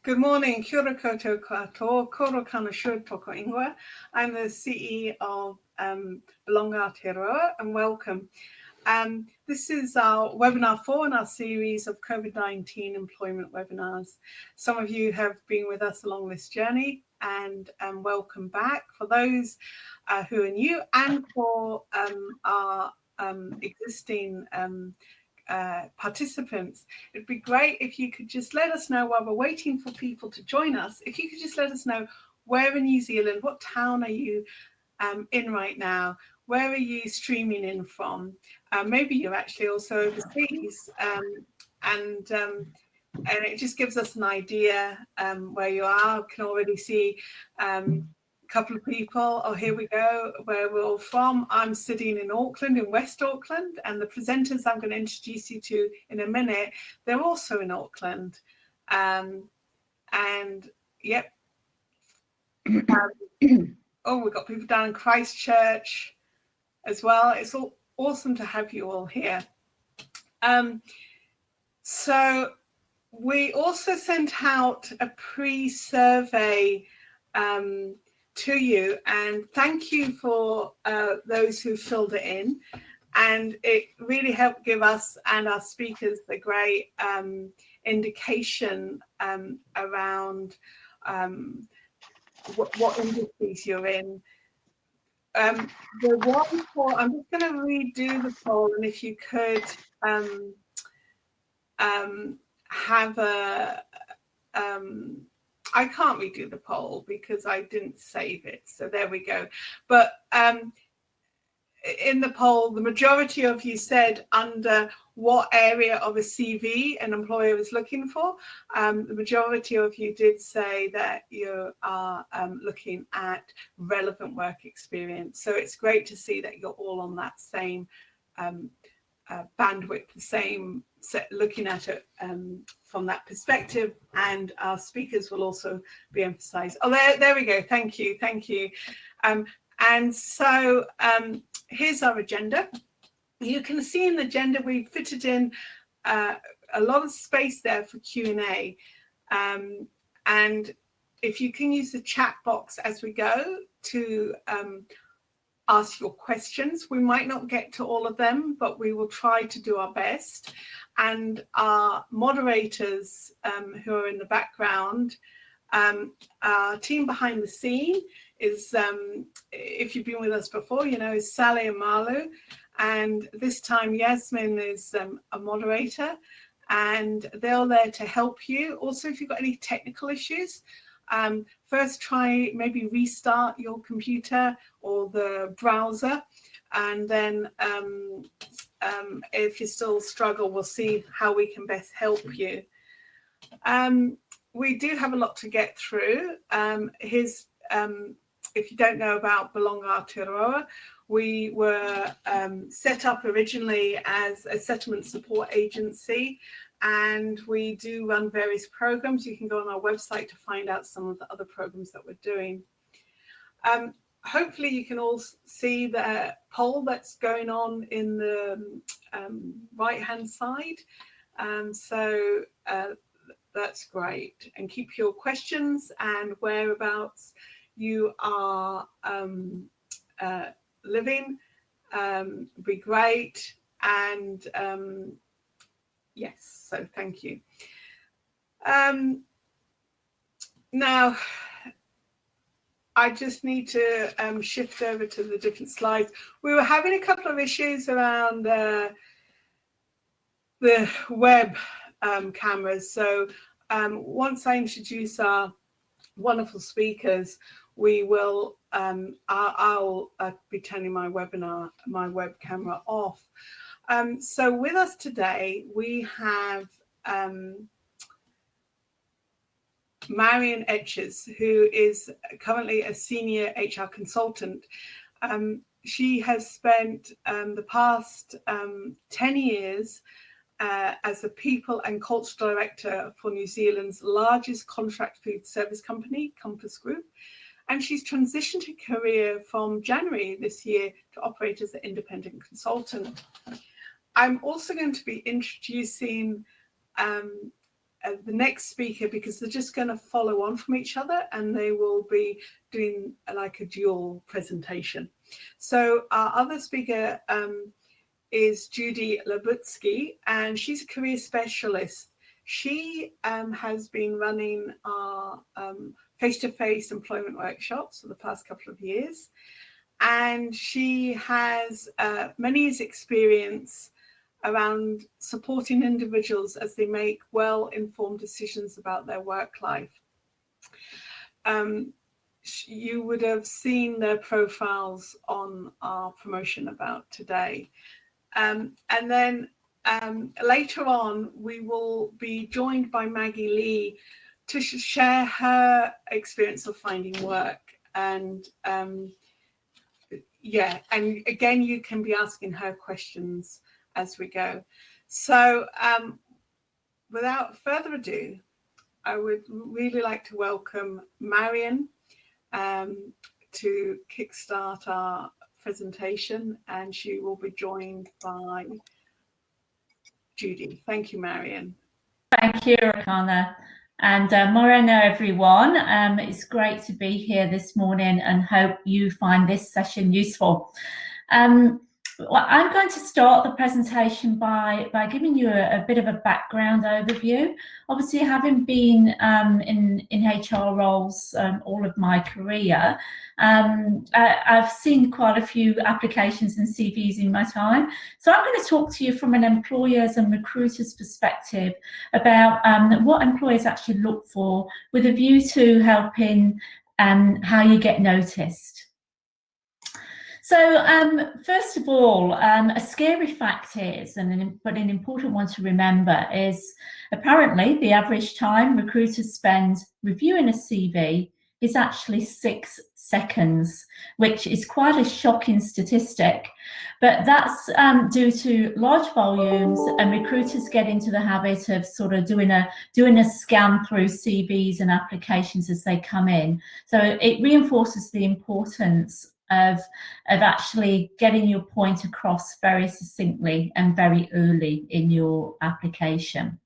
Good morning. Kia ora koutou katoa, koro kanashur toko ingoa. I'm the CEO of Belong Aotearoa, and welcome. This is our webinar 4 in our series of COVID-19 employment webinars. Some of you have been with us along this journey, and welcome back. For those who are new, and for our existing participants, it'd be great if you could just let us know, while we're waiting for people to join us, if you could just let us know where in New Zealand, what town are you in right now, where are you streaming in from, maybe you're actually also overseas, and it just gives us an idea where you are. I can already see couple of people. Oh, here we go, where we're all from. I'm sitting in Auckland, in West Auckland, and the presenters I'm going to introduce you to in a minute, they're also in Auckland. And yep. Oh, we've got people down in Christchurch as well. It's all awesome to have you all here. So we also sent out a pre-survey to you, and thank you for those who filled it in, and it really helped give us and our speakers a great indication around what industries you're in. The one poll, I'm just going to redo the poll, and if you could have a I can't redo the poll because I didn't save it. So there we go. But in the poll, the majority of you said under what area of a CV an employer was looking for. The majority of you did say that you are looking at relevant work experience. So it's great to see that you're all on that same bandwidth, the same looking at it from that perspective, and our speakers will also be emphasized. Oh, there we go. Thank you. And so here's our agenda. You can see in the agenda we've fitted in a lot of space there for Q&A, and if you can use the chat box as we go to ask your questions. We might not get to all of them, but we will try to do our best. And our moderators who are in the background, our team behind the scene is, if you've been with us before, you know, is Sally and Malu. And this time Yasmin is a moderator, and they're there to help you. Also, if you've got any technical issues, first try maybe restart your computer or the browser, and then if you still struggle, we'll see how we can best help you. We do have a lot to get through. If you don't know about Belong Aotearoa, we were set up originally as a settlement support agency, and we do run various programs. You can go on our website to find out some of the other programs that we're doing. Hopefully you can all see the poll that's going on in the right hand side. So that's great. And keep your questions and whereabouts you are living be great. And yes, so thank you. Now, I just need to shift over to the different slides. We were having a couple of issues around the web cameras. So once I introduce our wonderful speakers, we will, I'll be turning my web camera off. So with us today, we have Marion Etches, who is currently a senior HR consultant. She has spent the past 10 years as a people and culture director for New Zealand's largest contract food service company, Compass Group. And she's transitioned her career from January this year to operate as an independent consultant. I'm also going to be introducing the next speaker, because they're just going to follow on from each other, and they will be doing like a dual presentation. So our other speaker is Judy Labutsky, and she's a career specialist. She has been running our face-to-face employment workshops for the past couple of years, and she has many years' experience around supporting individuals as they make well-informed decisions about their work life. You would have seen their profiles on our promotion about today. And then later on, we will be joined by Maggie Lee to share her experience of finding work. And yeah, and again, you can be asking her questions as we go. So without further ado, I would really like to welcome Marion to kickstart our presentation, and she will be joined by Judy. Thank you, Marion. Thank you, Rakana. And morena, everyone. It's great to be here this morning and hope you find this session useful. Well, I'm going to start the presentation by giving you a bit of a background overview. Obviously, having been in HR roles all of my career, I've seen quite a few applications and CVs in my time. So I'm going to talk to you from an employer's and recruiter's perspective about what employers actually look for, with a view to helping how you get noticed. So first of all, a scary fact is, but an important one to remember, is apparently the average time recruiters spend reviewing a CV is actually 6 seconds, which is quite a shocking statistic. But that's due to large volumes, and recruiters get into the habit of sort of doing a scan through CVs and applications as they come in. So it reinforces the importance of actually getting your point across very succinctly and very early in your application.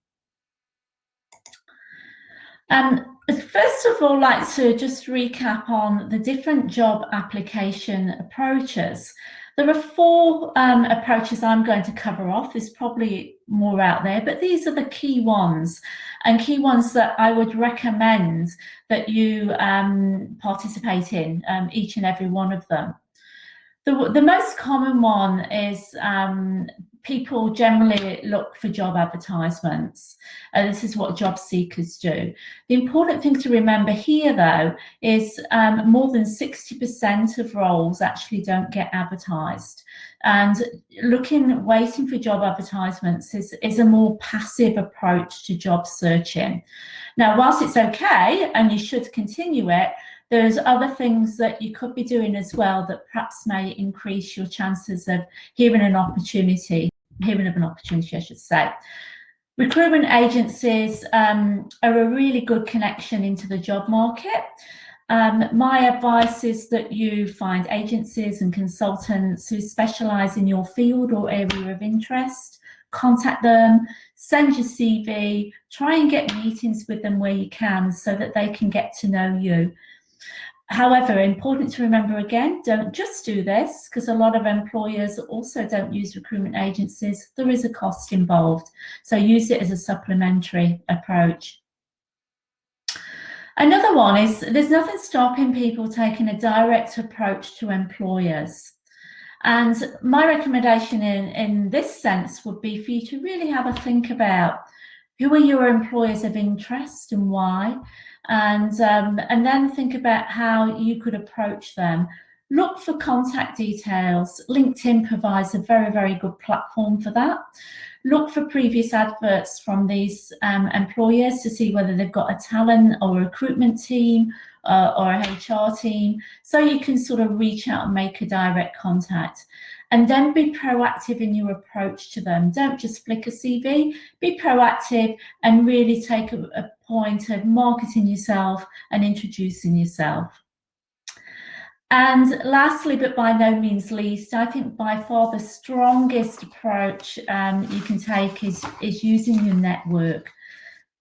First of all, I'd like to just recap on the different job application approaches. There are 4 approaches I'm going to cover off. There's probably more out there, but these are the key ones, and key ones that I would recommend that you participate in, each and every one of them. The most common one is people generally look for job advertisements. This is what job seekers do. The important thing to remember here, though, is more than 60% of roles actually don't get advertised. And waiting for job advertisements is a more passive approach to job searching. Now, whilst it's okay, and you should continue it, there's other things that you could be doing as well that perhaps may increase your chances of hearing of an opportunity, I should say. Recruitment agencies are a really good connection into the job market. My advice is that you find agencies and consultants who specialise in your field or area of interest, contact them, send your CV, try and get meetings with them where you can so that they can get to know you. However, important to remember again, don't just do this, because a lot of employers also don't use recruitment agencies. There is a cost involved, so use it as a supplementary approach. Another one is there's nothing stopping people taking a direct approach to employers. And my recommendation in this sense would be for you to really have a think about who are your employers of interest and why, and then think about how you could approach them. Look for contact details. LinkedIn provides a very, very good platform for that. Look for previous adverts from these employers to see whether they've got a talent or a recruitment team or a HR team, so you can sort of reach out and make a direct contact. And then be proactive in your approach to them. Don't just flick a CV, be proactive and really take a point of marketing yourself and introducing yourself. And lastly, but by no means least, I think by far the strongest approach you can take is using your network.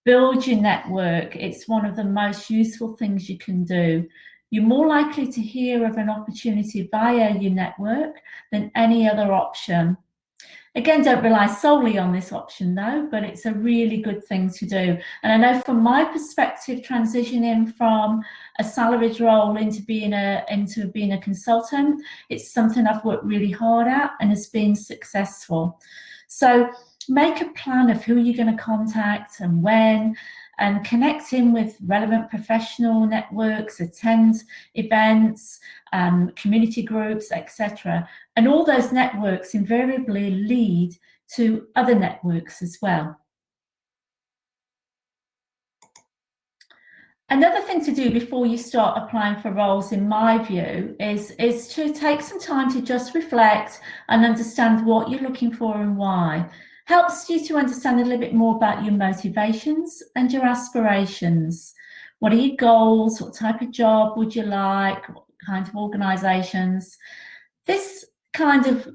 Build your network. It's one of the most useful things you can do. You're more likely to hear of an opportunity via your network than any other option. Again, don't rely solely on this option though, but it's a really good thing to do. And I know from my perspective, transitioning from a salaried role into being a consultant, it's something I've worked really hard at and has been successful. So make a plan of who you're going to contact and when, and connect in with relevant professional networks, attend events, community groups, etc. And all those networks invariably lead to other networks as well. Another thing to do before you start applying for roles, in my view, is to take some time to just reflect and understand what you're looking for and why. Helps you to understand a little bit more about your motivations and your aspirations. What are your goals? What type of job would you like? What kind of organisations? This kind of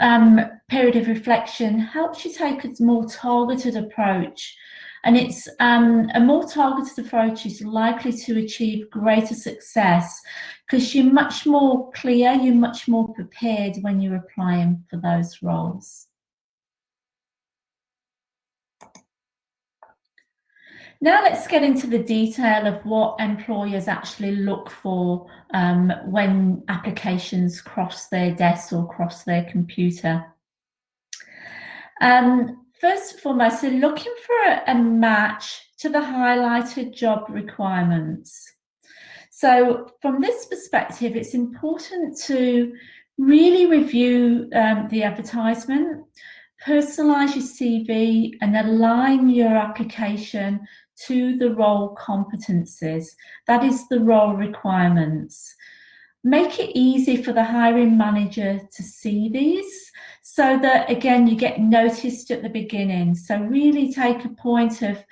period of reflection helps you take a more targeted approach. And it's a more targeted approach is likely to achieve greater success because you're much more clear, you're much more prepared when you're applying for those roles. Now let's get into the detail of what employers actually look for when applications cross their desk or cross their computer. First and foremost, they're looking for a match to the highlighted job requirements. So from this perspective, it's important to really review the advertisement, personalise your CV and align your application to the role competencies. That is the role requirements. Make it easy for the hiring manager to see these so that, again, you get noticed at the beginning. So really take a point of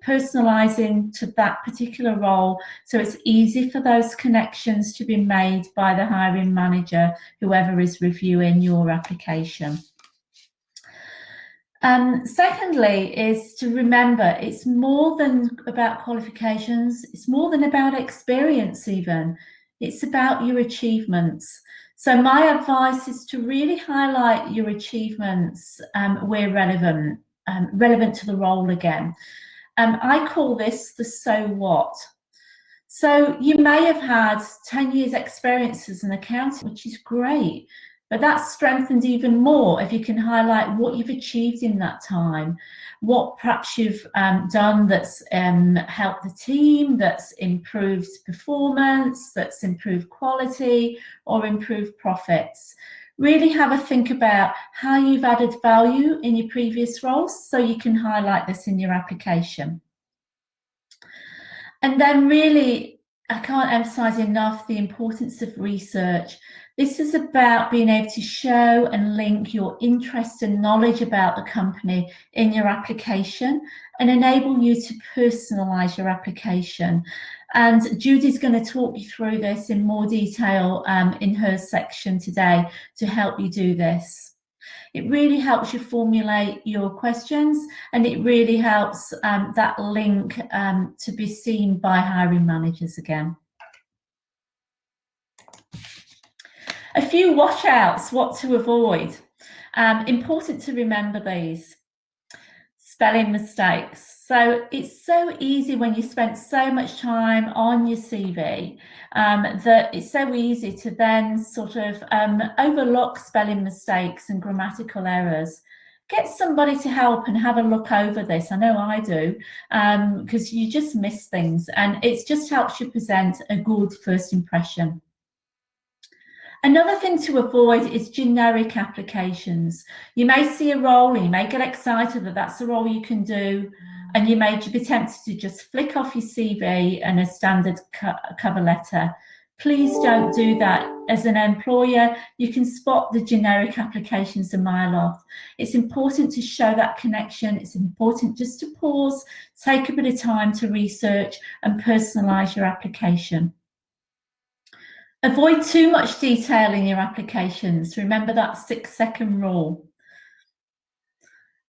personalising to that particular role so it's easy for those connections to be made by the hiring manager, whoever is reviewing your application. Secondly is to remember it's more than about qualifications, it's more than about experience even, it's about your achievements. So my advice is to really highlight your achievements where relevant, relevant to the role again. I call this the so what. So you may have had 10 years experience as an accountant, which is great, but that's strengthened even more if you can highlight what you've achieved in that time, what perhaps you've done that's helped the team, that's improved performance, that's improved quality or improved profits. Really have a think about how you've added value in your previous roles so you can highlight this in your application. And then really, I can't emphasize enough the importance of research. This is about being able to show and link your interest and knowledge about the company in your application and enable you to personalize your application. And Judy's going to talk you through this in more detail in her section today to help you do this. It really helps you formulate your questions and it really helps that link to be seen by hiring managers again. A few watch-outs, what to avoid. Important to remember these. Spelling mistakes. So it's so easy when you spent so much time on your CV that it's so easy to then sort of overlook spelling mistakes and grammatical errors. Get somebody to help and have a look over this. I know I do, because you just miss things and it just helps you present a good first impression. Another thing to avoid is generic applications. You may see a role and you may get excited that that's a role you can do, and you may be tempted to just flick off your CV and a standard cover letter. Please don't do that. As an employer, you can spot the generic applications a mile off. It's important to show that connection. It's important just to pause, take a bit of time to research and personalise your application. Avoid too much detail in your applications. Remember that 6-second rule.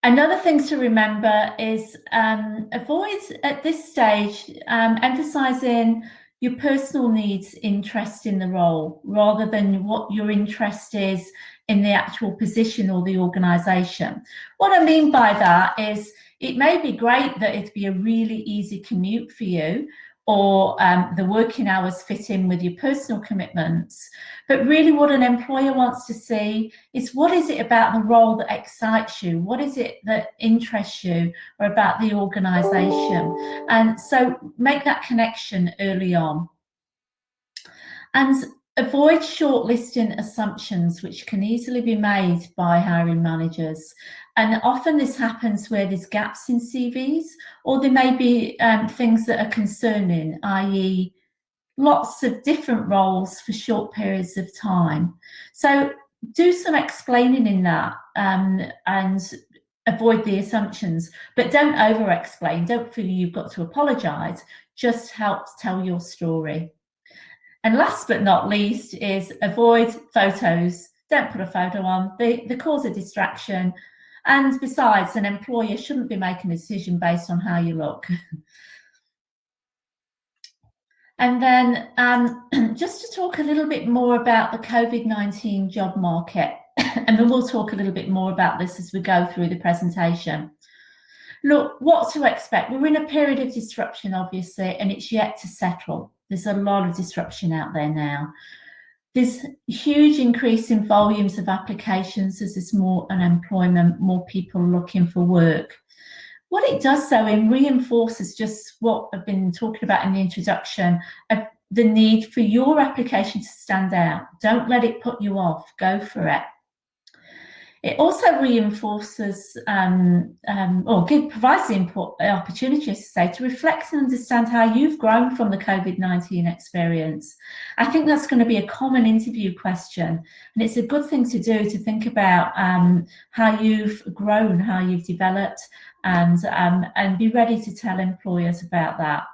Another thing to remember is avoid at this stage emphasising your personal needs, interest in the role, rather than what your interest is in the actual position or the organisation. What I mean by that is it may be great that it'd be a really easy commute for you, or the working hours fit in with your personal commitments. But really what an employer wants to see is, what is it about the role that excites you? What is it that interests you, or about the organisation? And so make that connection early on. And avoid shortlisting assumptions, which can easily be made by hiring managers. And often this happens where there's gaps in CVs, or there may be things that are concerning, i.e. lots of different roles for short periods of time. So do some explaining in that and avoid the assumptions, but don't over explain. Don't feel you've got to apologise, just help tell your story. And last but not least is avoid photos. Don't put a photo on, they cause a distraction. And besides, an employer shouldn't be making a decision based on how you look. And then just to talk a little bit more about the COVID-19 job market, and then we'll talk a little bit more about this as we go through the presentation. Look, what to expect. We're in a period of disruption, obviously, and it's yet to settle. There's a lot of disruption out there now. There's a huge increase in volumes of applications as there's more unemployment, more people looking for work. What it does, though, it reinforces just what I've been talking about in the introduction, the need for your application to stand out. Don't let it put you off. Go for it. It also reinforces provides the opportunity, I should say, to reflect and understand how you've grown from the COVID-19 experience. I think that's going to be a common interview question, and it's a good thing to do, to think about how you've grown, how you've developed, and be ready to tell employers about that.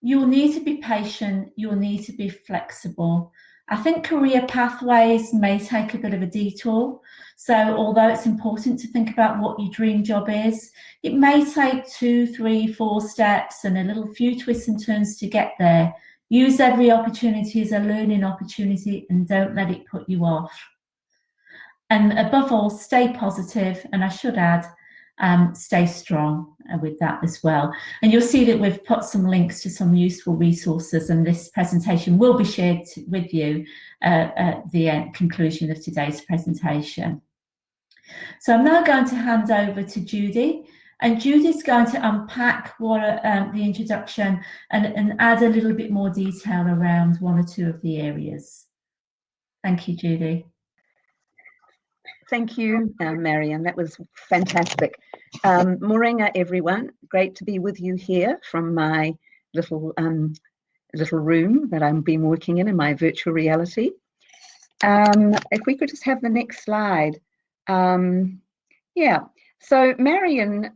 You'll need to be patient, you'll need to be flexible. I think career pathways may take a bit of a detour. So although it's important to think about what your dream job is, it may take 2, 3, 4 steps and a little few twists and turns to get there. Use every opportunity as a learning opportunity and don't let it put you off. And above all, stay positive, and I should add, stay strong with that as well. And you'll see that we've put some links to some useful resources, and this presentation will be shared with you at the conclusion of today's presentation. So I'm now going to hand over to Judy, and Judy's going to unpack what the introduction and add a little bit more detail around 1 or 2 of the areas. Thank you, Judy. Thank you, Marion. That was fantastic. Moringa, everyone. Great to be with you here from my little room that I've been working in my virtual reality. If we could just have the next slide. Yeah, so Marion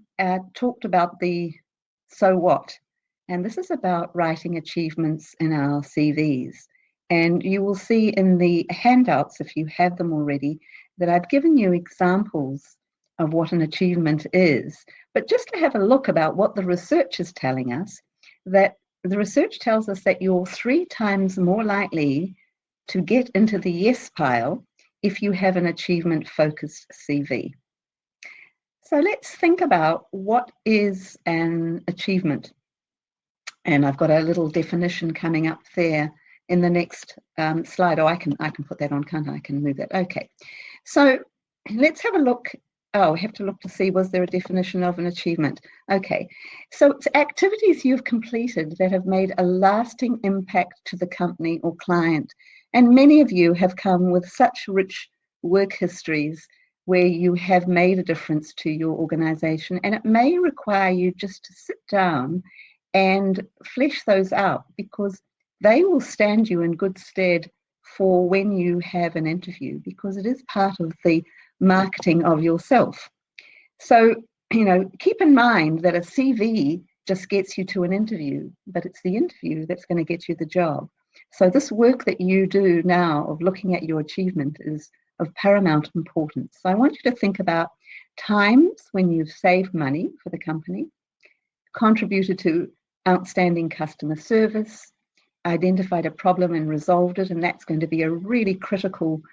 talked about the so what, and this is about writing achievements in our CVs. And you will see in the handouts, if you have them already, that I've given you examples of what an achievement is. But just to have a look about what the research is telling us, that the research tells us that you're 3 times more likely to get into the yes pile if you have an achievement-focused CV. So let's think about what is an achievement. And I've got a little definition coming up there in the next slide. Oh, I can put that on, can't I? I can move that. Okay. So let's have a look. Oh, I have to look to see, was there a definition of an achievement? Okay. So it's activities you've completed that have made a lasting impact to the company or client. And many of you have come with such rich work histories where you have made a difference to your organization, and it may require you just to sit down and flesh those out, because they will stand you in good stead for when you have an interview, because it is part of the marketing of yourself. So, you know, keep in mind that a CV just gets you to an interview, but it's the interview that's going to get you the job. So this work that you do now of looking at your achievement is of paramount importance. So I want you to think about times when you've saved money for the company, contributed to outstanding customer service, identified a problem and resolved it, and that's going to be a really critical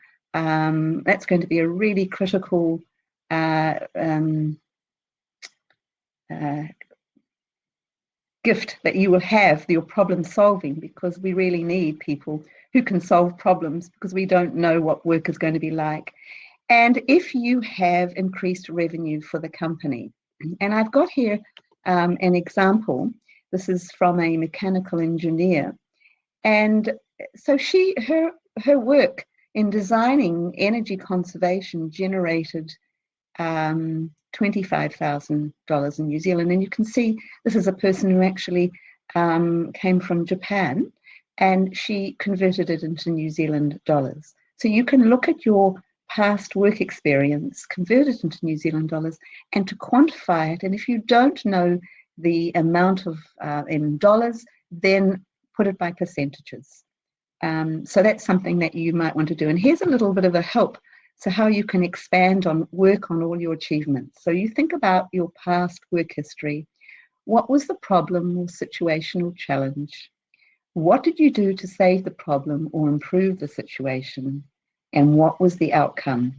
gift that you will have, your problem solving, because we really need people who can solve problems, because we don't know what work is going to be like. And if you have increased revenue for the company, and I've got here an example. This is from a mechanical engineer, and so her work in designing energy conservation generated $25,000 in New Zealand. And you can see this is a person who actually came from Japan, and she converted it into New Zealand dollars. So you can look at your past work experience, convert it into New Zealand dollars, and to quantify it. And if you don't know the amount of in dollars, then put it by percentages. So that's something that you might want to do. And here's a little bit of a help. So how you can expand on work on all your achievements. So you think about your past work history. What was the problem or situational challenge? What did you do to save the problem or improve the situation? And what was the outcome?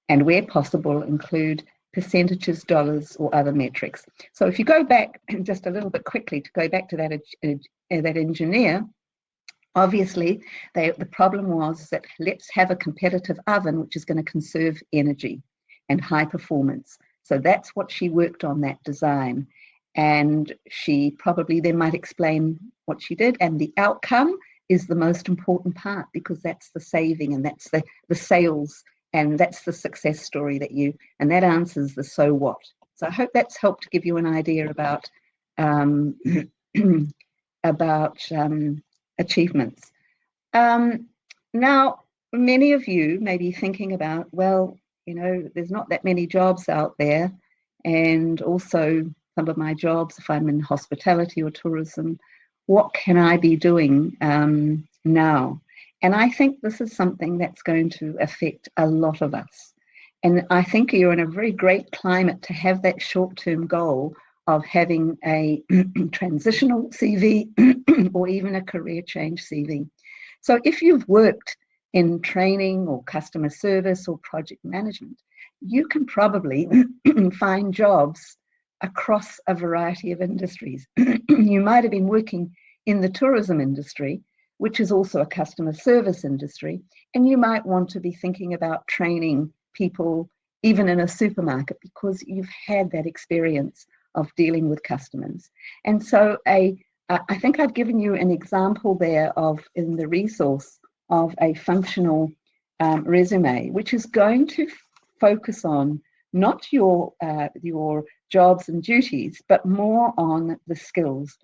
And where possible, include percentages, dollars, or other metrics. So if you go back just a little bit quickly to go back to that engineer, obviously, the problem was that let's have a competitive oven which is going to conserve energy and high performance. So that's what she worked on, that design. And she probably then might explain what she did. And the outcome is the most important part, because that's the saving and that's the sales and that's the success story and that answers the so what. So I hope that's helped to give you an idea about achievements. Now, many of you may be thinking about, well, there's not that many jobs out there, and also some of my jobs, if I'm in hospitality or tourism, what can I be doing now? And I think this is something that's going to affect a lot of us. And I think you're in a very great climate to have that short-term goal of having a transitional CV or even a career change CV. So if you've worked in training or customer service or project management, you can probably find jobs across a variety of industries. You might have been working in the tourism industry, which is also a customer service industry, and you might want to be thinking about training people even in a supermarket, because you've had that experience of dealing with customers. And so I think I've given you an example there in the resource of a functional resume, which is going to focus on not your jobs and duties, but more on the skills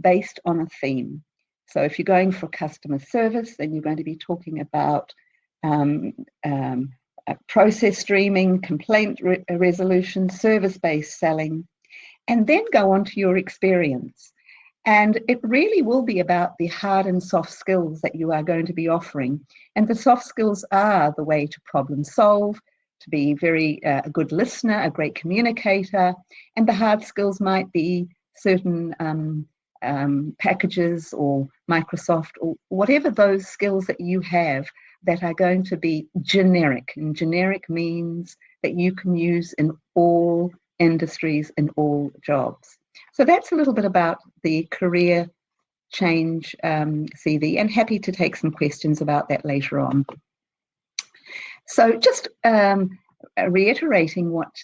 based on a theme. So if you're going for customer service, then you're going to be talking about process streaming, complaint resolution, service-based selling, and then go on to your experience. And it really will be about the hard and soft skills that you are going to be offering. And the soft skills are the way to problem solve, to be very a good listener, a great communicator. And the hard skills might be certain packages or Microsoft or whatever those skills that you have that are going to be generic. And generic means that you can use in all industries and all jobs. So that's a little bit about the career change CV, and happy to take some questions about that later on. So just reiterating what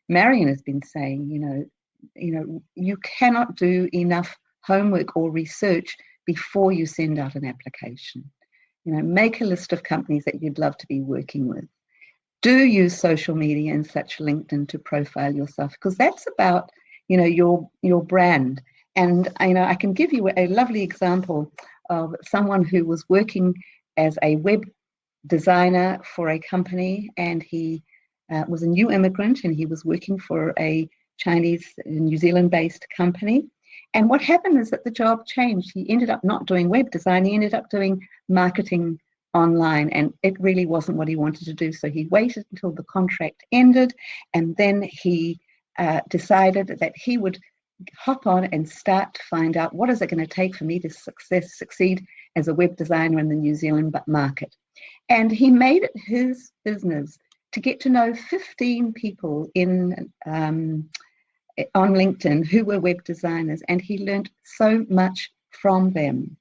Marion has been saying, you cannot do enough homework or research before you send out an application. Make a list of companies that you'd love to be working with. Do use social media and such LinkedIn to profile yourself, because that's about your brand. And I can give you a lovely example of someone who was working as a web designer for a company, and he was a new immigrant, and he was working for a Chinese, New Zealand-based company. And what happened is that the job changed. He ended up not doing web design, he ended up doing marketing online, and it really wasn't what he wanted to do. So he waited until the contract ended, and then he decided that he would hop on and start to find out what is it going to take for me to succeed as a web designer in the New Zealand market. And he made it his business to get to know 15 people on LinkedIn who were web designers, and he learned so much from them.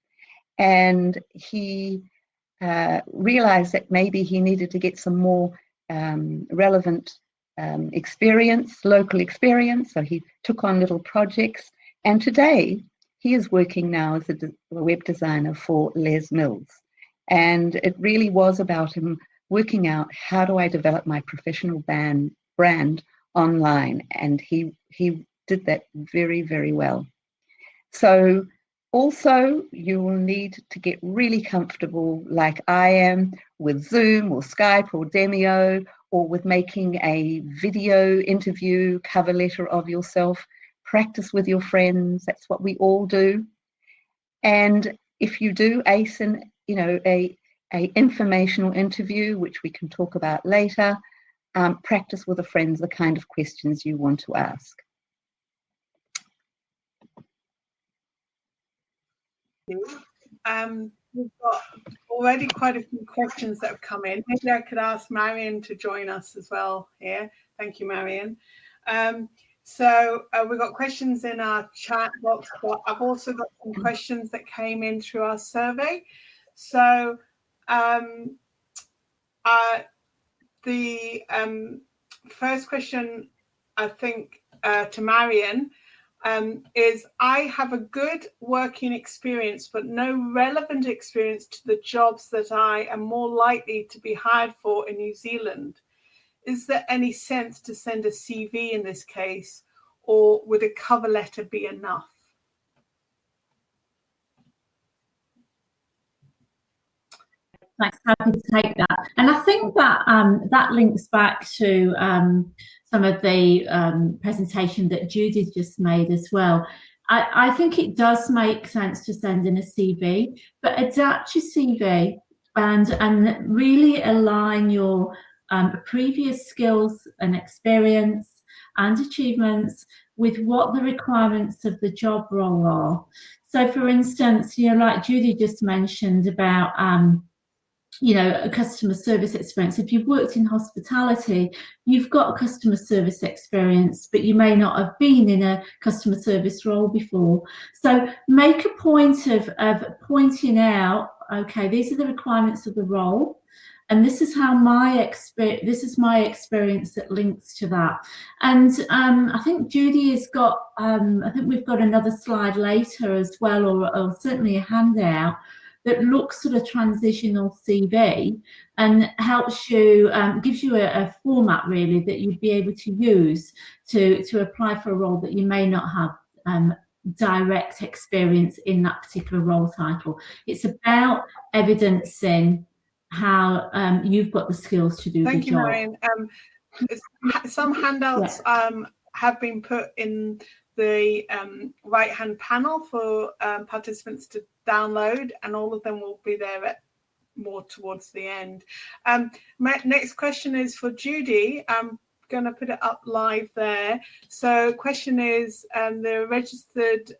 And he realized that maybe he needed to get some more relevant experience, local experience. So he took on little projects, and today he is working now as a web designer for Les Mills. And it really was about him working out, how do I develop my professional brand online? And he did that very, very well. So also, you will need to get really comfortable, like I am, with Zoom or Skype or Demio, or with making a video interview cover letter of yourself. Practice with your friends. That's what we all do. And if you do ace a informational interview, which we can talk about later, practice with the friends the kind of questions you want to ask. We've got already quite a few questions that have come in. Maybe I could ask Marion to join us as well here. Thank you, Marion. So we've got questions in our chat box, but I've also got some questions that came in through our survey. So the first question, I think, to Marion, is I have a good working experience, but no relevant experience to the jobs that I am more likely to be hired for in New Zealand. Is there any sense to send a CV in this case, or would a cover letter be enough? Thanks, happy to take that. And I think that that links back to some of the presentation that Judy just made as well. I think it does make sense to send in a CV, but adapt your CV and really align your previous skills and experience and achievements with what the requirements of the job role are. So, for instance, like Judy just mentioned about a customer service experience. If you've worked in hospitality, you've got a customer service experience, but you may not have been in a customer service role before. So make a point of pointing out, okay, these are the requirements of the role, and this is how my experience that links to that. And I think Judy has got, I think we've got another slide later as well, or certainly a handout that looks at a transitional CV and helps you, gives you a format really that you'd be able to use to apply for a role that you may not have direct experience in that particular role title. It's about evidencing how you've got the skills to do the job. Thank you, Marion. Some handouts have been put in the right-hand panel for participants to download, and all of them will be there more towards the end. My next question is for Judy. I'm going to put it up live there. So question is, they're a registered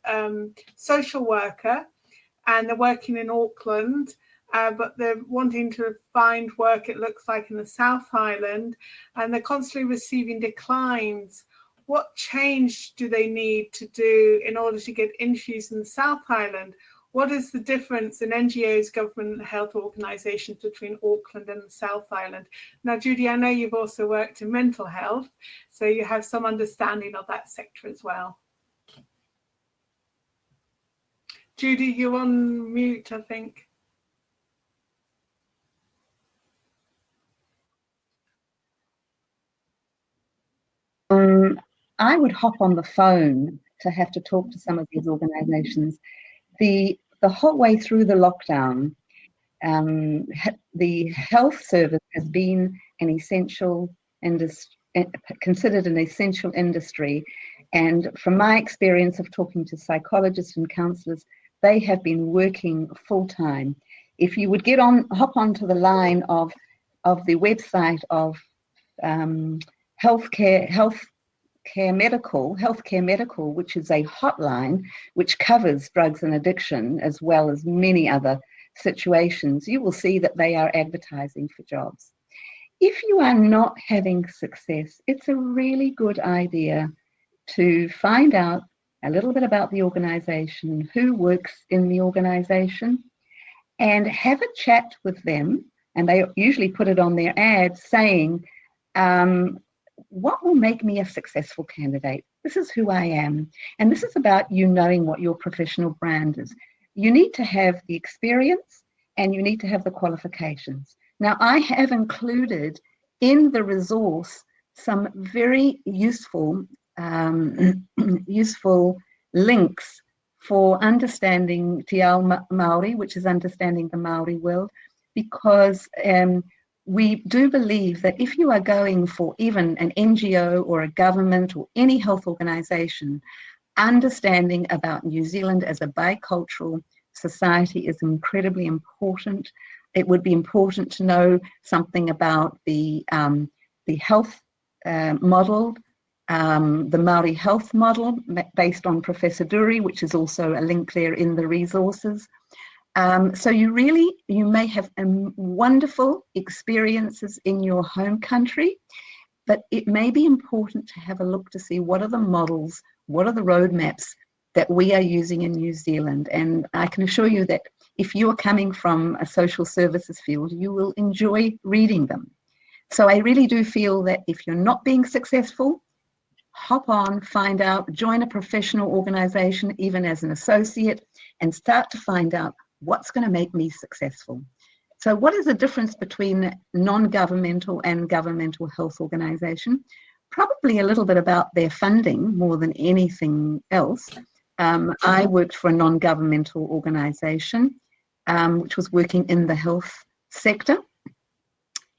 social worker, and they're working in Auckland, but they're wanting to find work, it looks like, in the South Island, and they're constantly receiving declines. What change do they need to do in order to get interviews in the South Island? What is the difference in NGOs, government and health organisations between Auckland and the South Island? Now, Judy, I know you've also worked in mental health, so you have some understanding of that sector as well. Judy, you're on mute, I think. I would hop on the phone to have to talk to some of these organisations. The whole way through the lockdown, the health service has been an essential industry, considered an essential industry. And from my experience of talking to psychologists and counsellors, they have been working full time. if you would hop onto the line of the website of Healthcare Medical, which is a hotline which covers drugs and addiction as well as many other situations, you will see that they are advertising for jobs. If you are not having success, it's a really good idea to find out a little bit about the organization, who works in the organization, and have a chat with them. And they usually put it on their ad saying, what will make me a successful candidate? This is who I am. And this is about you knowing what your professional brand is. You need to have the experience and you need to have the qualifications. Now, I have included in the resource some very useful links for understanding Te Ao Māori, which is understanding the Māori world, because we do believe that if you are going for even an NGO or a government or any health organisation, understanding about New Zealand as a bicultural society is incredibly important. It would be important to know something about the health model, the Māori health model based on Professor Dury, which is also a link there in the resources. So you may have wonderful experiences in your home country, but it may be important to have a look to see what are the models, what are the roadmaps that we are using in New Zealand. And I can assure you that if you are coming from a social services field, you will enjoy reading them. So I really do feel that if you're not being successful, hop on, find out, join a professional organization, even as an associate, and start to find out what's going to make me successful. So what is the difference between non-governmental and governmental health organization? Probably a little bit about their funding more than anything else. I worked for a non-governmental organization, which was working in the health sector.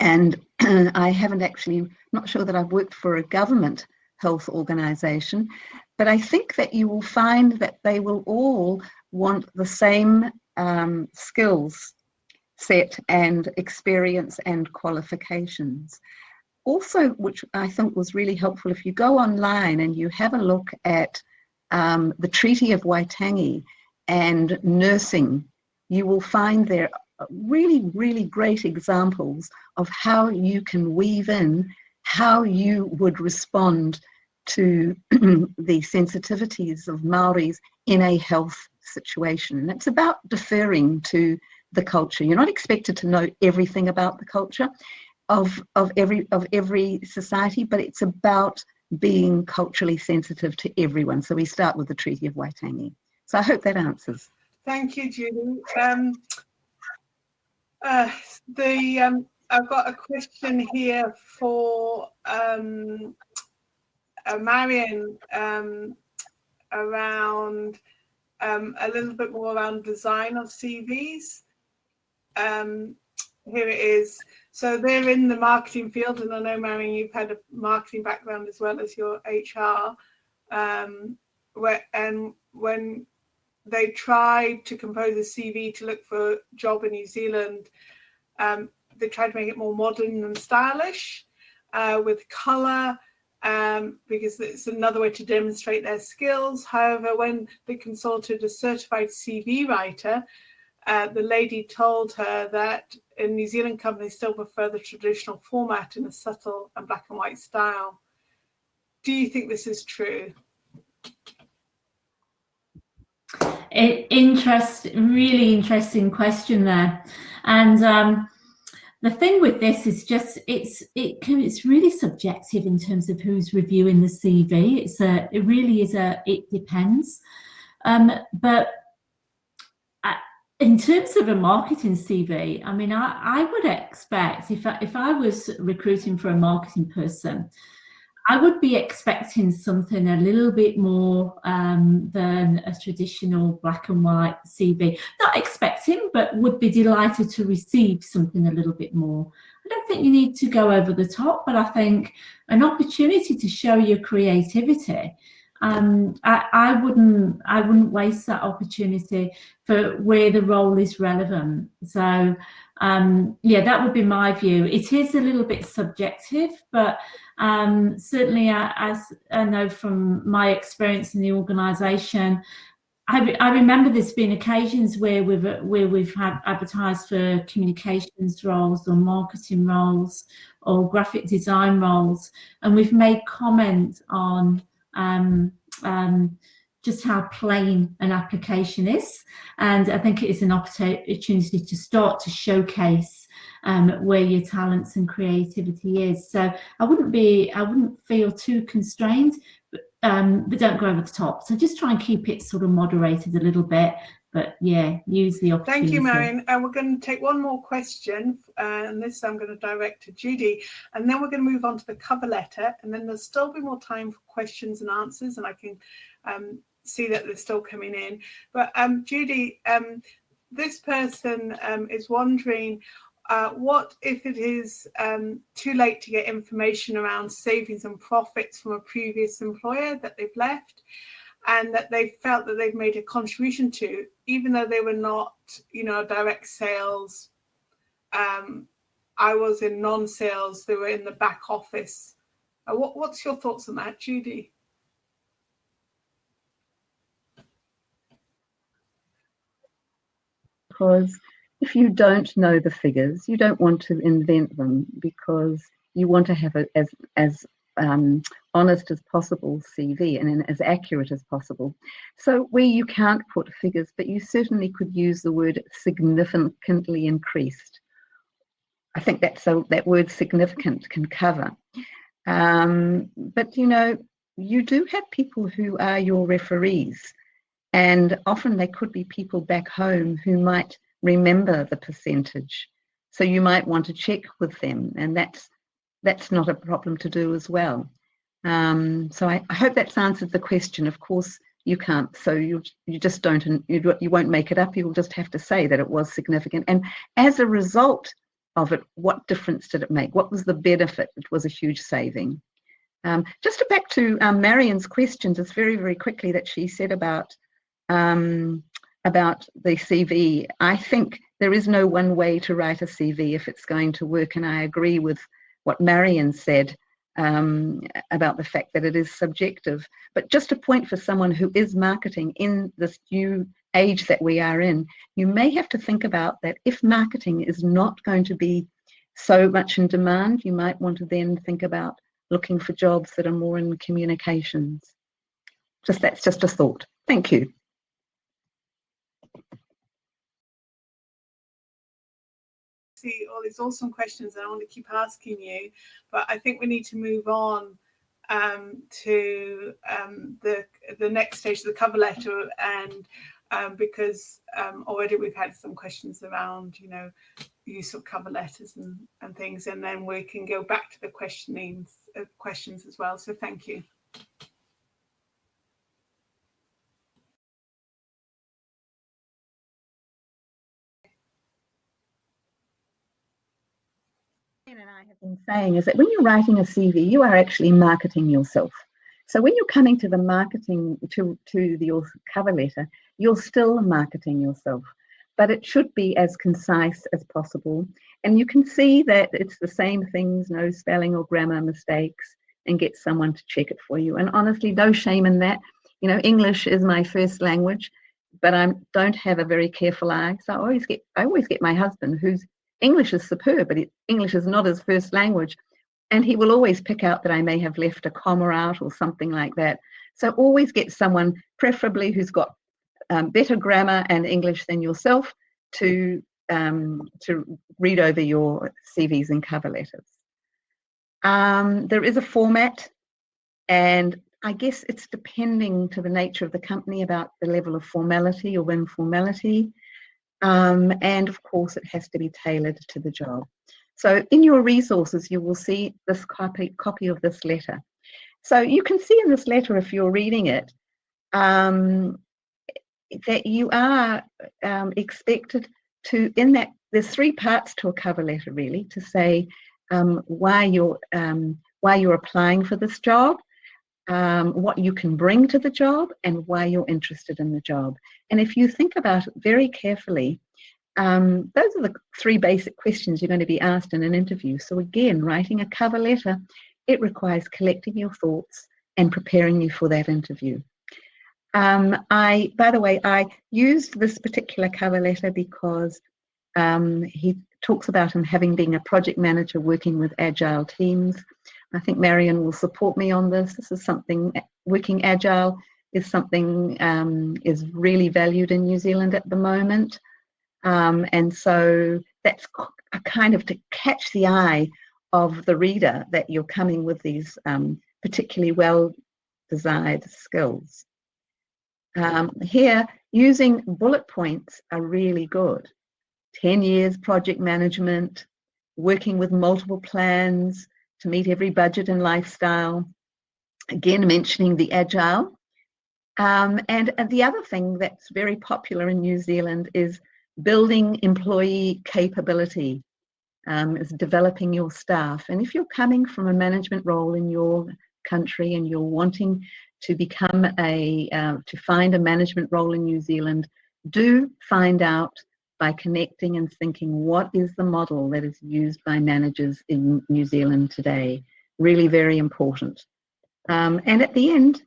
And I haven't actually, not sure that I've worked for a government health organization, but I think that you will find that they will all want the same skills set and experience and qualifications. Also, which I think was really helpful, if you go online and you have a look at the Treaty of Waitangi and nursing, you will find there really, really great examples of how you can weave in how you would respond to the sensitivities of Maoris in a health situation. And it's about deferring to the culture. You're not expected to know everything about the culture of every society, but it's about being culturally sensitive to everyone. So we start with the Treaty of Waitangi. So I hope that answers. Thank you, Julie. I've got a question here for Marion around a little bit more around design of CVs. Here it is. So they're in the marketing field, and I know, Marion, you've had a marketing background as well as your HR. When they tried to compose a CV to look for a job in New Zealand, they tried to make it more modern and stylish with colour, because it's another way to demonstrate their skills. However, when they consulted a certified CV writer, the lady told her that in New Zealand companies still prefer the traditional format in a subtle and black and white style. Do you think this is true? Really interesting question there. And the thing with this is just it's really subjective in terms of who's reviewing the CV. It depends. But in terms of a marketing CV, I mean, I would expect if I was recruiting for a marketing person, I would be expecting something a little bit more than a traditional black and white CV. Not expecting, but would be delighted to receive something a little bit more. I don't think you need to go over the top, but I think an opportunity to show your creativity I wouldn't waste that opportunity for where the role is relevant. So yeah, that would be my view. It is a little bit subjective, but certainly as I know from my experience in the organisation, I remember there's been occasions where we've had advertised for communications roles or marketing roles or graphic design roles, and we've made comment on just how plain an application is, and I think it is an opportunity to start to showcase where your talents and creativity is. So I wouldn't feel too constrained, but don't go over the top. So just try and keep it sort of moderated a little bit, but yeah, use the opportunity. Thank you, Marion. And we're going to take one more question, and this I'm going to direct to Judy, and then we're going to move on to the cover letter, and then there'll still be more time for questions and answers, and I can see that they're still coming in. But Judy, this person is wondering, what if it is too late to get information around savings and profits from a previous employer that they've left and that they felt that they've made a contribution to, even though they were not, direct sales. I was in non-sales, they were in the back office. What's your thoughts on that, Judy? Because if you don't know the figures, you don't want to invent them, because you want to have as honest as possible CV and as accurate as possible. So where you can't put figures, but you certainly could use the word significantly increased. I think that word significant can cover. But you do have people who are your referees, and often they could be people back home who might remember the percentage. So you might want to check with them, and that's not a problem to do as well. So I hope that's answered the question. Of course you can't, so you just don't, you won't make it up. You'll just have to say that it was significant, and as a result of it, what difference did it make? What was the benefit? It was a huge saving. Just back to Marion's question, just very, very quickly, that she said about the CV. I think there is no one way to write a CV if it's going to work, and I agree with what Marion said about the fact that it is subjective. But just a point for someone who is marketing in this new age that we are in, you may have to think about that if marketing is not going to be so much in demand, you might want to then think about looking for jobs that are more in communications. That's just a thought. Thank you. See all these awesome questions, and I want to keep asking you, but I think we need to move on to the next stage of the cover letter, and because already we've had some questions around use of cover letters and things, and then we can go back to the questions as well. So thank you. And I have been saying is that when you're writing a CV, you are actually marketing yourself. So when you're coming to the marketing to your cover letter, you're still marketing yourself, but it should be as concise as possible. And you can see that it's the same things, no spelling or grammar mistakes, and get someone to check it for you. And honestly, no shame in that. English is my first language, but I don't have a very careful eye. So I always get my husband, whose English is superb, but English is not his first language. And he will always pick out that I may have left a comma out or something like that. So always get someone, preferably who's got better grammar and English than yourself, to read over your CVs and cover letters. There is a format, and I guess it's depending to the nature of the company about the level of formality or informality. And of course, it has to be tailored to the job. So in your resources, you will see this copy of this letter. So you can see in this letter, if you're reading it, that you are expected to, in that there's three parts to a cover letter, really, to say why you're applying for this job, what you can bring to the job, and why you're interested in the job. And if you think about it very carefully, those are the 3 basic questions you're going to be asked in an interview. So again, writing a cover letter, it requires collecting your thoughts and preparing you for that interview. By the way, I used this particular cover letter because he talks about him having been a project manager working with agile teams. I think Marion will support me on this. This is something, working agile is something is really valued in New Zealand at the moment. And so that's a kind of to catch the eye of the reader that you're coming with these particularly well-desired skills. Here, using bullet points are really good. 10 years project management, working with multiple plans to meet every budget and lifestyle. Again, mentioning the agile. And the other thing that's very popular in New Zealand is building employee capability, is developing your staff. And if you're coming from a management role in your country and you're wanting to become to find a management role in New Zealand, do find out by connecting and thinking, what is the model that is used by managers in New Zealand today? Really very important. And at the end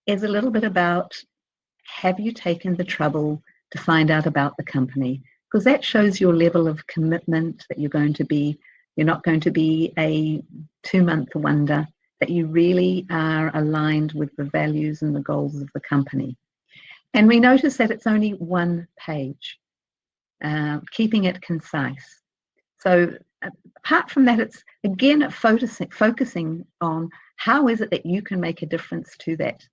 is a little bit about, have you taken the trouble to find out about the company? Because that shows your level of commitment, that you're not going to be a 2-month wonder, that you really are aligned with the values and the goals of the company. And we notice that it's only 1 page, keeping it concise. So apart from that, it's again focusing on how is it that you can make a difference to that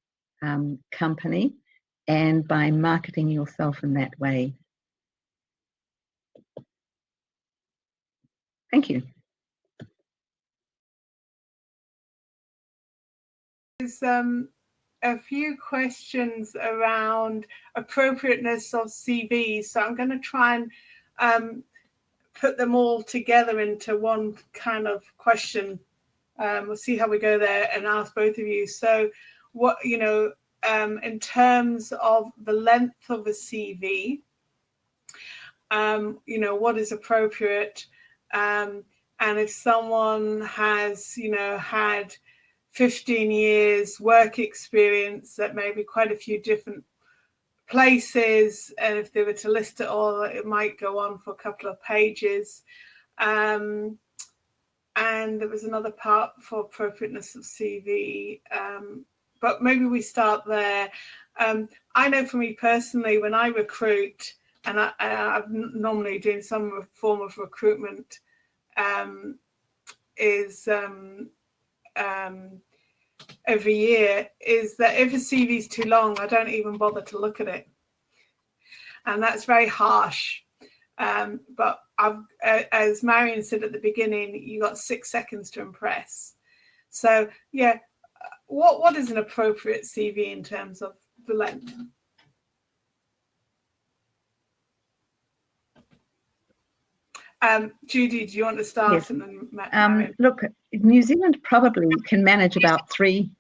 company, and by marketing yourself in that way. Thank you. There's a few questions around appropriateness of CVs, so I'm going to try and put them all together into one kind of question. We'll see how we go there and ask both of you. So what, in terms of the length of a CV, what is appropriate, and if someone has, had 15 years work experience at maybe quite a few different places, and if they were to list it all, it might go on for a couple of pages. And there was another part for appropriateness of CV, but maybe we start there. I know for me personally, when I recruit, and I'm normally doing some form of recruitment, every year, is that if a CV is too long, I don't even bother to look at it. And that's very harsh. But as Marion said at the beginning, you got 6 seconds to impress. So yeah, what is an appropriate CV in terms of the length? Judy, do you want to start? Yes. And then Marion? Look, New Zealand probably can manage about three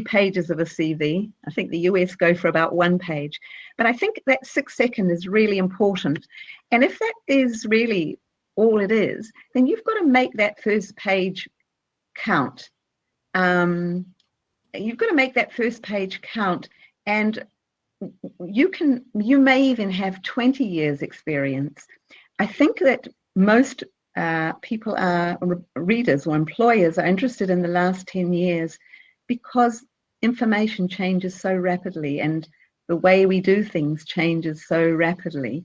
pages of a CV. I think the US go for about 1 page. But I think that 6 seconds is really important. And if that is really all it is, then you've got to make that first page count. You've got to make that first page count. And you may even have 20 years experience. I think that most people readers or employers are interested in the last 10 years because information changes so rapidly and the way we do things changes so rapidly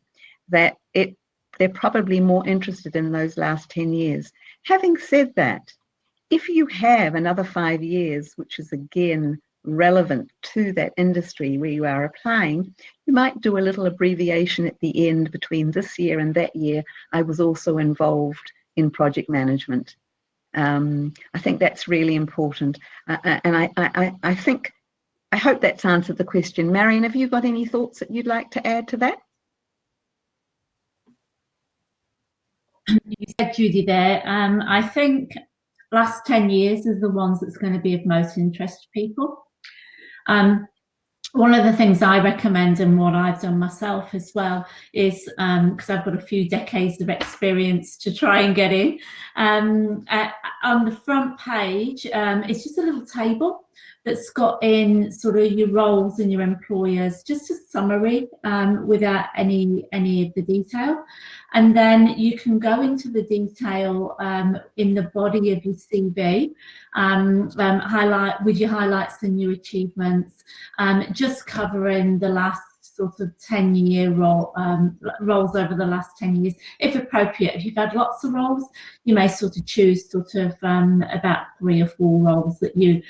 that they're probably more interested in those last 10 years. Having said that, if you have another 5 years, which is again relevant to that industry where you are applying, you might do a little abbreviation at the end between this year and that year. I was also involved in project management. I think that's really important. And I hope that's answered the question. Marion, have you got any thoughts that you'd like to add to that? You said, Judy, there. I think last 10 years is the ones that's going to be of most interest to people. One of the things I recommend, and what I've done myself as well, is because I've got a few decades of experience to try and get in, on the front page, it's just a little table that's got in sort of your roles and your employers, just a summary without any of the detail. And then you can go into the detail in the body of your CV, highlight with your highlights and your achievements, just covering the last sort of 10-year roles over the last 10 years, if appropriate. If you've had lots of roles, you may sort of choose sort of about 3 or 4 roles that you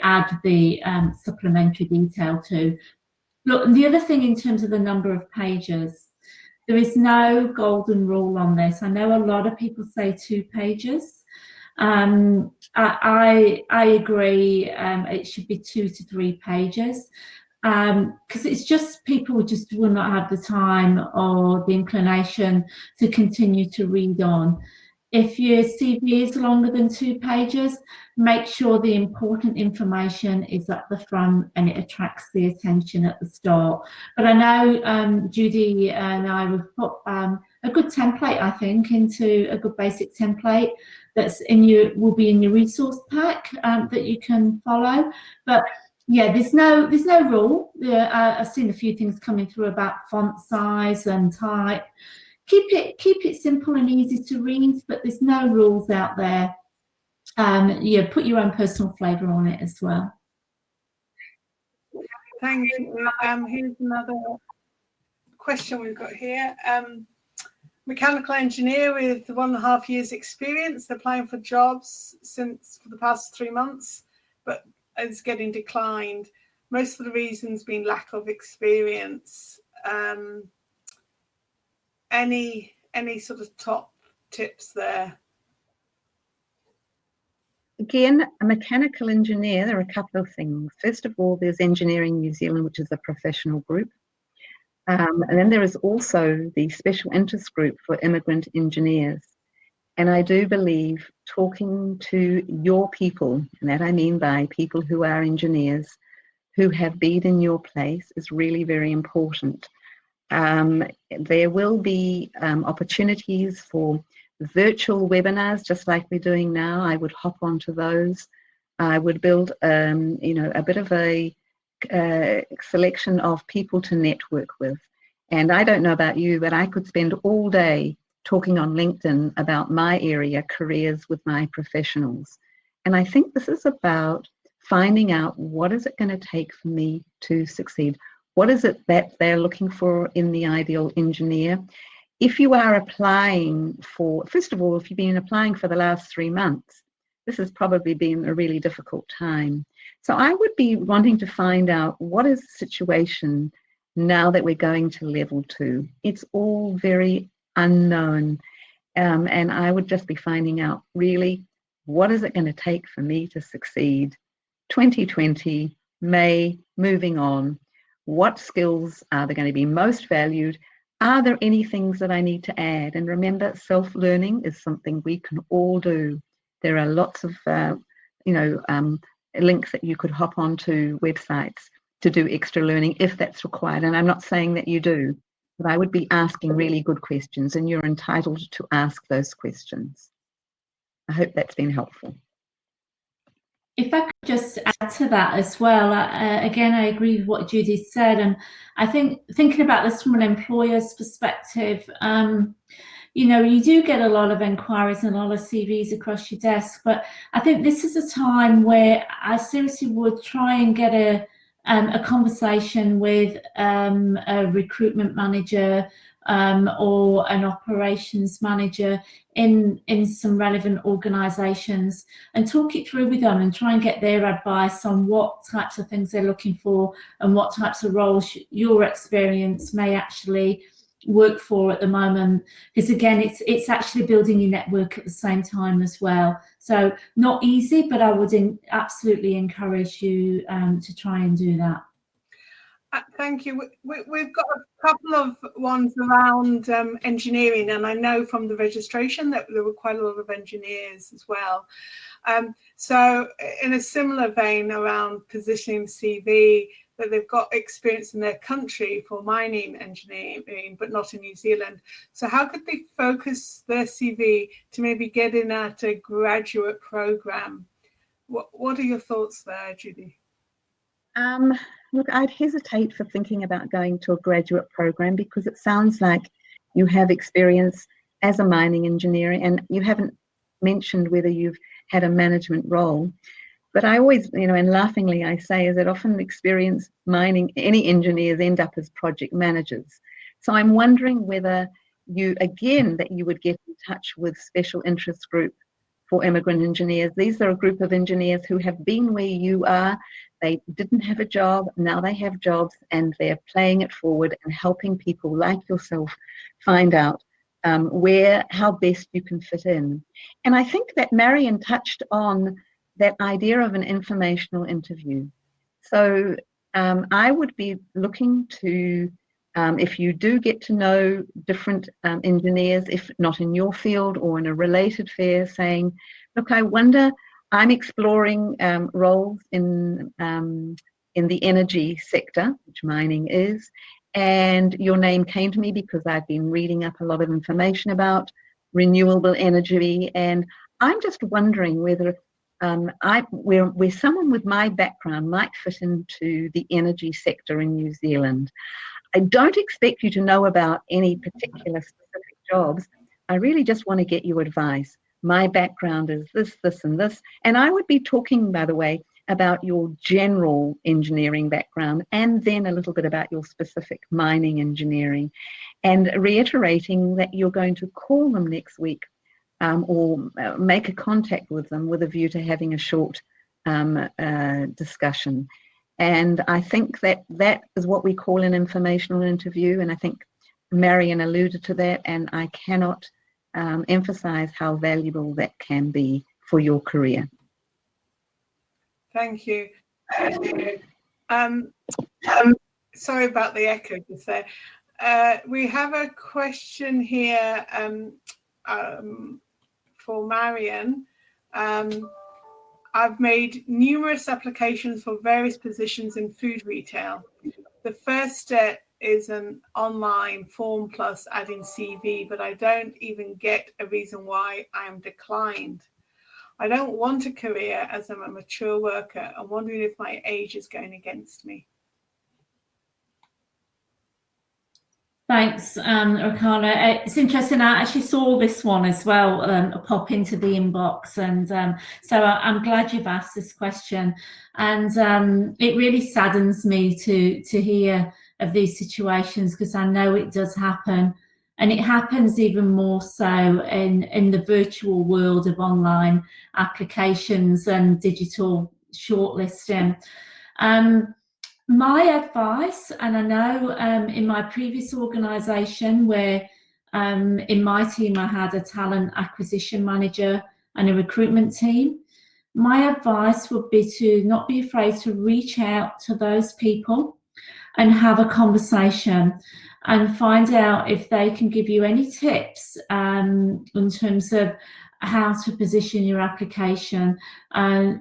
add the supplementary detail to. Look, the other thing in terms of the number of pages, there is no golden rule on this. I know a lot of people say 2 pages. I agree. It should be 2 to 3 pages. Because it's just people just will not have the time or the inclination to continue to read on. If your CV is longer than 2 pages, make sure the important information is at the front and it attracts the attention at the start. But I know Judy and I would put a good template, I think, into a good basic template that's will be in your resource pack that you can follow. But yeah, there's no rule. I've seen a few things coming through about font size and type. Keep it simple and easy to read, but there's no rules out there. Yeah, put your own personal flavour on it as well. Thank you. Here's another question we've got here. Mechanical engineer with 1.5 years experience, applying for jobs for the past 3 months, but it's getting declined. Most of the reasons being lack of experience. Any sort of top tips there? Again, a mechanical engineer, there are a couple of things. First of all, there's Engineering New Zealand, which is a professional group. And then there is also the special interest group for immigrant engineers. And I do believe talking to your people, and that I mean by people who are engineers, who have been in your place, is really very important. There will be opportunities for virtual webinars, just like we're doing now. I would hop onto those. I would build, a bit of a selection of people to network with. And I don't know about you, but I could spend all day talking on LinkedIn about my area, careers with my professionals. And I think this is about finding out what is it going to take for me to succeed. What is it that they're looking for in the ideal engineer? If you are applying for, first of all, if you've been applying for the last 3 months, this has probably been a really difficult time. So I would be wanting to find out what is the situation now that we're going to level 2. It's all very unknown. And I would just be finding out really, what is it going to take for me to succeed? 2020, May, moving on. What skills are they going to be most valued? Are there any things that I need to add? And remember, self-learning is something we can all do. There are lots of, links that you could hop onto websites to do extra learning if that's required. And I'm not saying that you do, but I would be asking really good questions, and you're entitled to ask those questions. I hope that's been helpful. If I could just add to that as well, again, I agree with what Judy said, and I think thinking about this from an employer's perspective, you do get a lot of inquiries and a lot of CVs across your desk, but I think this is a time where I seriously would try and get a conversation with a recruitment manager or an operations manager in some relevant organisations, and talk it through with them and try and get their advice on what types of things they're looking for and what types of roles your experience may actually work for at the moment. Because again, it's actually building your network at the same time as well. So not easy, but I would absolutely encourage you to try and do that. Thank you. We've got a couple of ones around engineering, and I know from the registration that there were quite a lot of engineers as well. So in a similar vein around positioning CV, that they've got experience in their country for mining engineering, but not in New Zealand. So how could they focus their CV to maybe get in at a graduate program? What are your thoughts there, Judy? Look, I'd hesitate for thinking about going to a graduate program because it sounds like you have experience as a mining engineer, and you haven't mentioned whether you've had a management role. But I always, and laughingly I say, is that often experienced mining, any engineers end up as project managers. So I'm wondering whether that you would get in touch with Special Interest Group for Immigrant Engineers. These are a group of engineers who have been where you are. They didn't have a job, now they have jobs, and they're playing it forward and helping people like yourself find out how best you can fit in. And I think that Marion touched on that idea of an informational interview. So I would be looking to, if you do get to know different engineers, if not in your field or in a related fair, saying, look, I wonder, I'm exploring roles in the energy sector, which mining is, and your name came to me because I've been reading up a lot of information about renewable energy, and I'm just wondering whether where someone with my background might fit into the energy sector in New Zealand. I don't expect you to know about any particular specific jobs. I really just want to get your advice. My background is this, this, and this. And I would be talking, by the way, about your general engineering background and then a little bit about your specific mining engineering, and reiterating that you're going to call them next week or make a contact with them with a view to having a short discussion. And I think that is what we call an informational interview. And I think Marion alluded to that, and I cannot emphasize how valuable that can be for your career. Thank you. Sorry about the echo just there. We have a question here for Marion. I've made numerous applications for various positions in food retail. The first step is an online form plus adding CV, but I don't even get a reason why I am declined. I don't want a career as I'm a mature worker. I'm wondering if my age is going against me. Thanks, Rakana. It's interesting. I actually saw this one as well pop into the inbox, and so I'm glad you've asked this question. And it really saddens me to hear of these situations, because I know it does happen, and it happens even more so in the virtual world of online applications and digital shortlisting. My advice, and I know in my previous organisation where in my team I had a talent acquisition manager and a recruitment team, my advice would be to not be afraid to reach out to those people and have a conversation and find out if they can give you any tips in terms of how to position your application,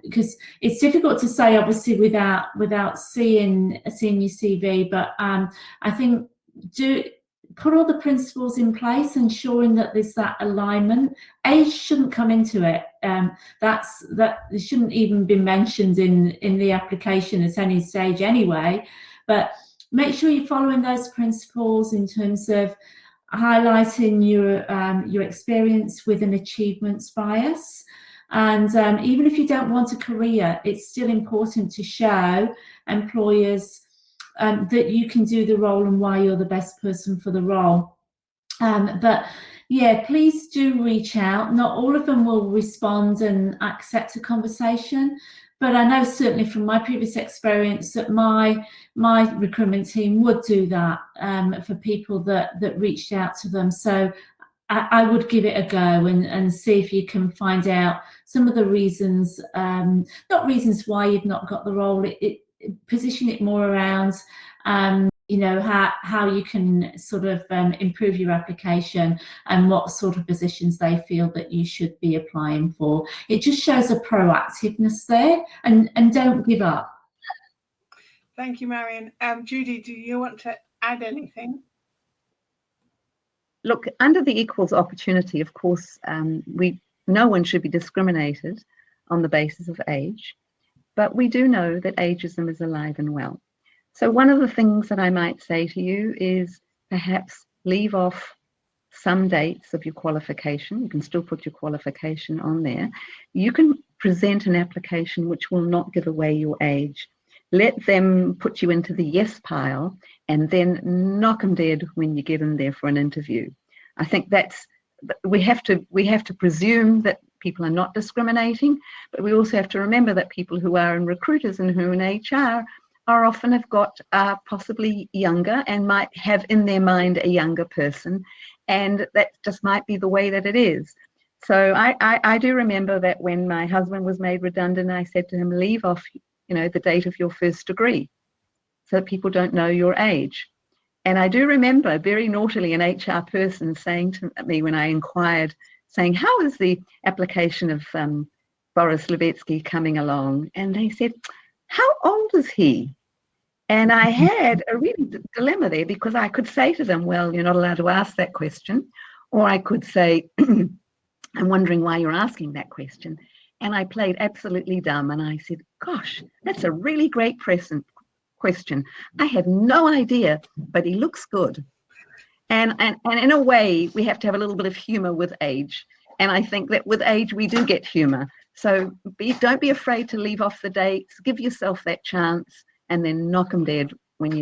because it's difficult to say obviously without seeing your CV, but I think put all the principles in place, ensuring that there's that alignment. Age shouldn't come into it. That shouldn't even be mentioned in the application at any stage anyway, but make sure you're following those principles in terms of highlighting your experience with an achievements bias. And even if you don't want a career, it's still important to show employers that you can do the role and why you're the best person for the role. But yeah, please do reach out. Not all of them will respond and accept a conversation, but I know certainly from my previous experience that my recruitment team would do that for people that reached out to them. So I would give it a go and see if you can find out some of the reasons, not reasons why you've not got the role, position it more around you know, how you can sort of improve your application and what sort of positions they feel that you should be applying for. It just shows a proactiveness there, and don't give up. Thank you, Marion. Judy, do you want to add anything? Look, under the equals opportunity, of course, no one should be discriminated on the basis of age, but we do know that ageism is alive and well. So one of the things that I might say to you is perhaps leave off some dates of your qualification. You can still put your qualification on there. You can present an application which will not give away your age. Let them put you into the yes pile and then knock them dead when you get in there for an interview. I think we have to presume that people are not discriminating, but we also have to remember that people who are in recruiters and who are in HR are often have got possibly younger and might have in their mind a younger person, and that just might be the way that it is. So I do remember that when my husband was made redundant, I said to him, leave off, the date of your first degree so that people don't know your age. And I do remember very naughtily an HR person saying to me when I inquired, saying, how is the application of Boris Levetsky coming along? And they said, how old is he? And I had a really dilemma there, because I could say to them, well, you're not allowed to ask that question. Or I could say, I'm wondering why you're asking that question. And I played absolutely dumb. And I said, gosh, that's a really great question. I had no idea, but he looks good. And in a way, we have to have a little bit of humor with age. And I think that with age, we do get humor. So don't be afraid to leave off the dates, give yourself that chance, and then knock them dead when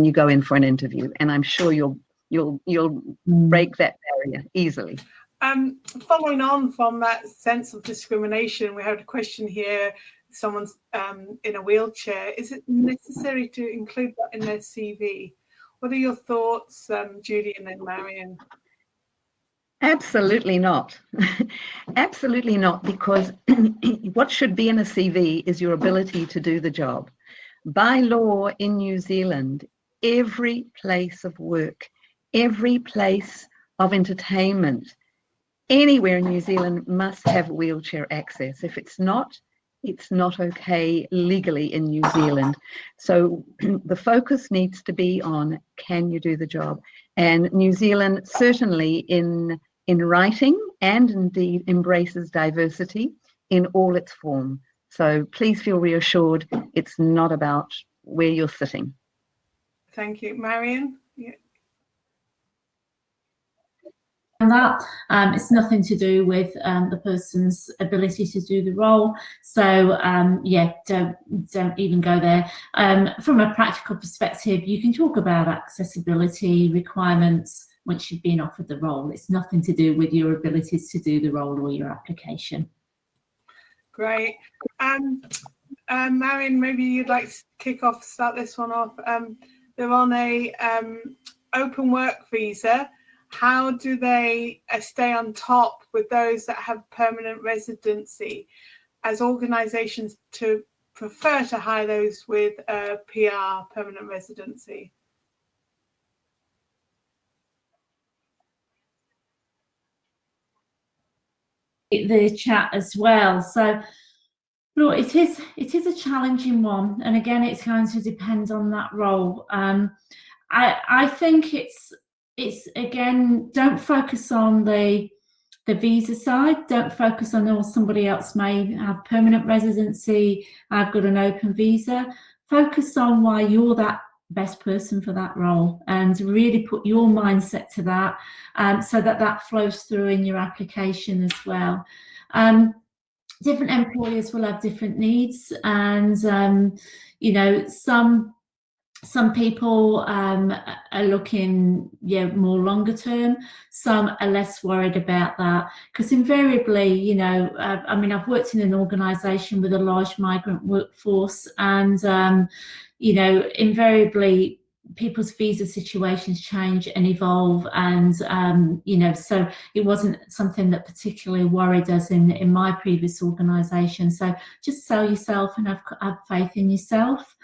you go in for an interview. And I'm sure you'll break that barrier easily. Following on from that sense of discrimination, we have a question here. Someone's in a wheelchair. Is it necessary to include that in their CV? What are your thoughts, Judy, and then Marion? Absolutely not. Absolutely not, because what should be in a CV is your ability to do the job. By law in New Zealand, every place of work, every place of entertainment, anywhere in New Zealand must have wheelchair access. If it's not okay legally in New Zealand. So the focus needs to be on, can you do the job? And New Zealand certainly in writing and indeed embraces diversity in all its form. So please feel reassured, it's not about where you're sitting. Thank you. Marion? Yeah. And that it's nothing to do with the person's ability to do the role. So yeah, don't even go there. From a practical perspective, you can talk about accessibility requirements once you've been offered the role. It's nothing to do with your abilities to do the role or your application. Great. Marion, maybe you'd like to start this one off. They're on a open work visa. How do they stay on top with those that have permanent residency, as organisations to prefer to hire those with PR, permanent residency? The chat as well. So look, it is a challenging one, and again, it's going to depend on that role. I think it's again, don't focus on the visa side. Don't focus on somebody else may have permanent residency, I've got an open visa. Focus on why you're that best person for that role, and really put your mindset to that, so that flows through in your application as well. Different employers will have different needs, and you know, some people are looking more longer term. Some are less worried about that, because invariably, you know, I mean, I've worked in an organisation with a large migrant workforce, and you know, invariably people's visa situations change and evolve, and you know, so it wasn't something that particularly worried us in my previous organisation. So just sell yourself and have faith in yourself.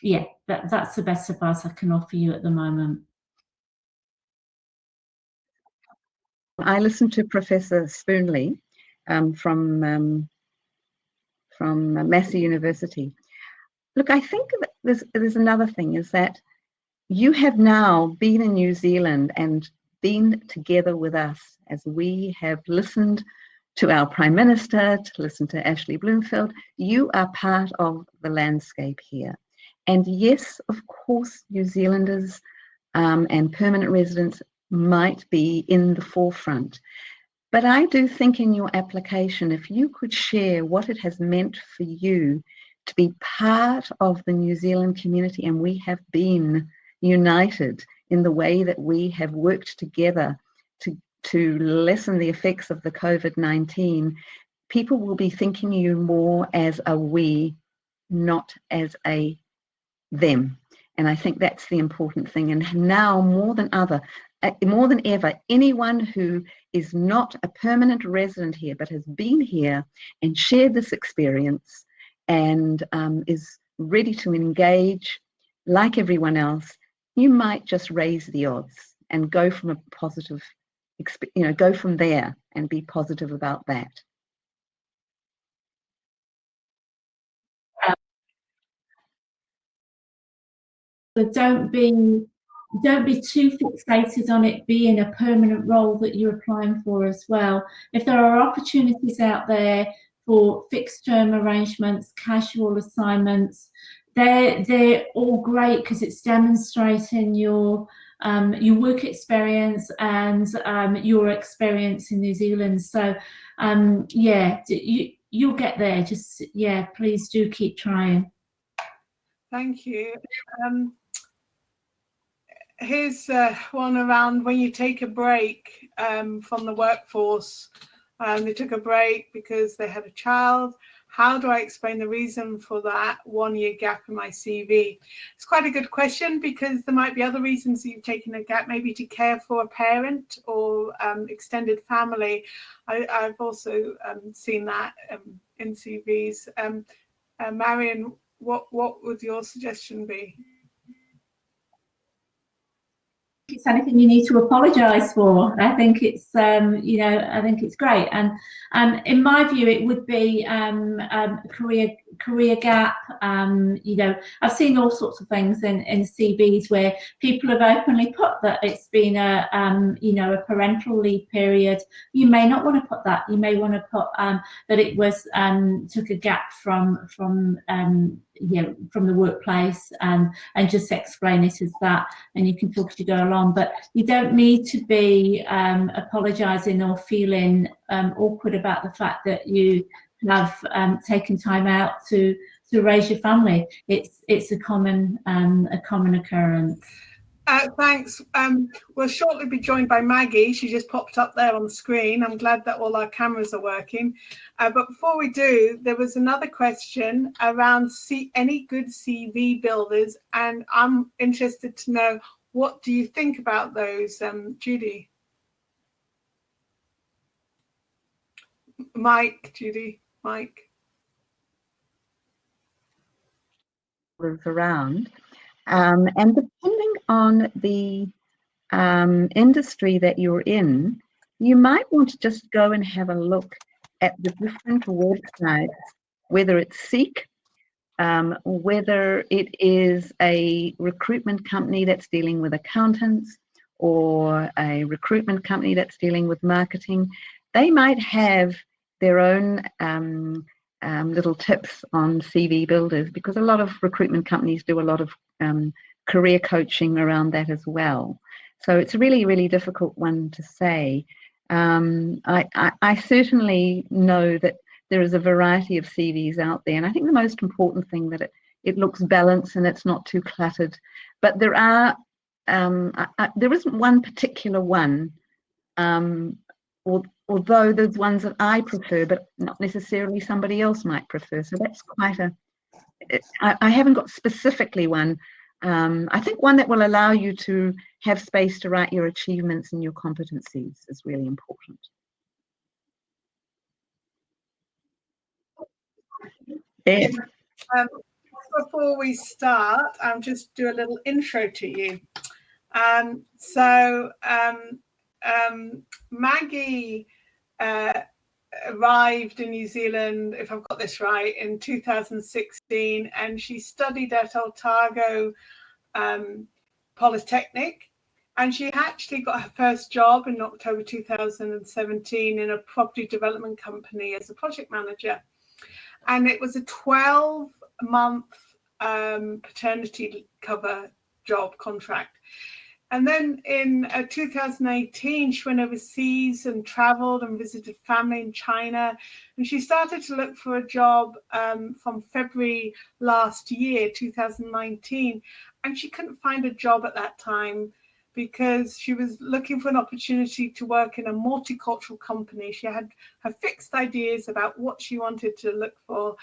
Yeah, that's the best advice I can offer you at the moment. I listened to Professor Spoonley from Massey University. Look, I think that there's another thing, is that you have now been in New Zealand and been together with us as we have listened to our Prime Minister, to listen to Ashley Bloomfield. You are part of the landscape here. And yes, of course, New Zealanders and permanent residents might be in the forefront. But I do think in your application, if you could share what it has meant for you to be part of the New Zealand community, and we have been united in the way that we have worked together to lessen the effects of the COVID-19, people will be thinking you more as a we, not as a them. And I think that's the important thing. And now more than ever, anyone who is not a permanent resident here but has been here and shared this experience and is ready to engage like everyone else, you might just raise the odds and go from a positive, go from there and be positive about that. But don't be too fixated on it being a permanent role that you're applying for as well. If there are opportunities out there for fixed term arrangements, casual assignments, they're all great because it's demonstrating your work experience and your experience in New Zealand. So yeah, you'll get there. Just please do keep trying. Thank you. Here's one around when you take a break from the workforce. They took a break because they had a child. How do I explain the reason for that 1 year gap in my CV? It's quite a good question, because there might be other reasons you've taken a gap, maybe to care for a parent or extended family. I've also seen that in CVs. Marion, what would your suggestion be? It's anything you need to apologise for. I think it's I think it's great, and in my view it would be career gap. I've seen all sorts of things in CVs where people have openly put that it's been a parental leave period. You may not want to put that. You may want to put that it was took a gap from the workplace, and just explain it as that, and you can talk as you go along. But you don't need to be apologising or feeling awkward about the fact that you have taken time out to raise your family. It's a common occurrence. Thanks. We'll shortly be joined by Maggie. She just popped up there on the screen. I'm glad that all our cameras are working. But before we do, there was another question around any good CV builders, and I'm interested to know, what do you think about those, Judy? Mike, Judy, Mike. Around. And depending on the industry that you're in, you might want to just go and have a look at the different websites, whether it's Seek, whether it is a recruitment company that's dealing with accountants, or a recruitment company that's dealing with marketing. They might have their own little tips on CV builders, because a lot of recruitment companies do a lot of career coaching around that as well. So it's a really, really difficult one to say. I certainly know that there is a variety of CVs out there, and I think the most important thing that it looks balanced and it's not too cluttered. But there are there isn't one particular one, although there's ones that I prefer, but not necessarily somebody else might prefer. So that's quite I haven't got specifically one. I think one that will allow you to have space to write your achievements and your competencies is really important. Yeah. before we start, I'll just do a little intro to you. Maggie arrived in New Zealand, if I've got this right, in 2016, and she studied at Otago Polytechnic, and she actually got her first job in October 2017 in a property development company as a project manager, and it was a 12-month paternity cover job contract. And then in 2018, she went overseas and traveled and visited family in China. And she started to look for a job from February last year, 2019. And she couldn't find a job at that time because she was looking for an opportunity to work in a multicultural company. She had her fixed ideas about what she wanted to look for.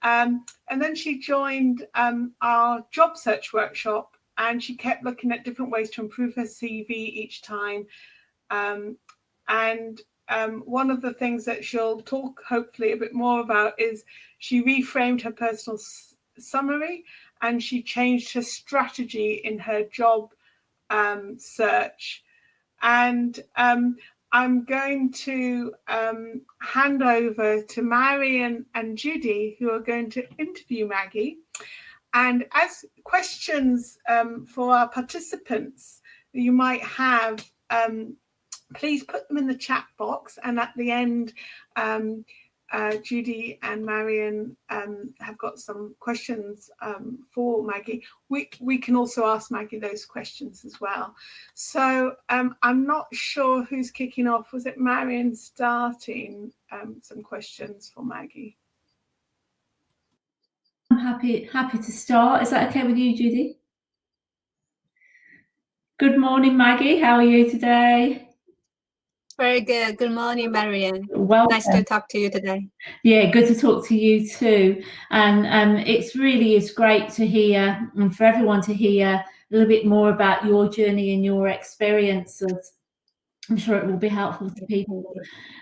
And then she joined our job search workshop. And she kept looking at different ways to improve her CV each time. One of the things that she'll talk hopefully a bit more about is she reframed her personal summary, and she changed her strategy in her job search. And I'm going to hand over to Marion and Judy, who are going to interview Maggie. And as questions for our participants that you might have, please put them in the chat box. And at the end, Judy and Marion have got some questions for Maggie. We can also ask Maggie those questions as well. So I'm not sure who's kicking off. Was it Marion starting some questions for Maggie? I'm happy to start. Is that okay with you, Judy? Good morning, Maggie. How are you today? Very good. Good morning, Marianne. Welcome. Nice to talk to you today. Yeah, good to talk to you too. And it's great to hear, and for everyone to hear a little bit more about your journey and your experiences. I'm sure it will be helpful to people.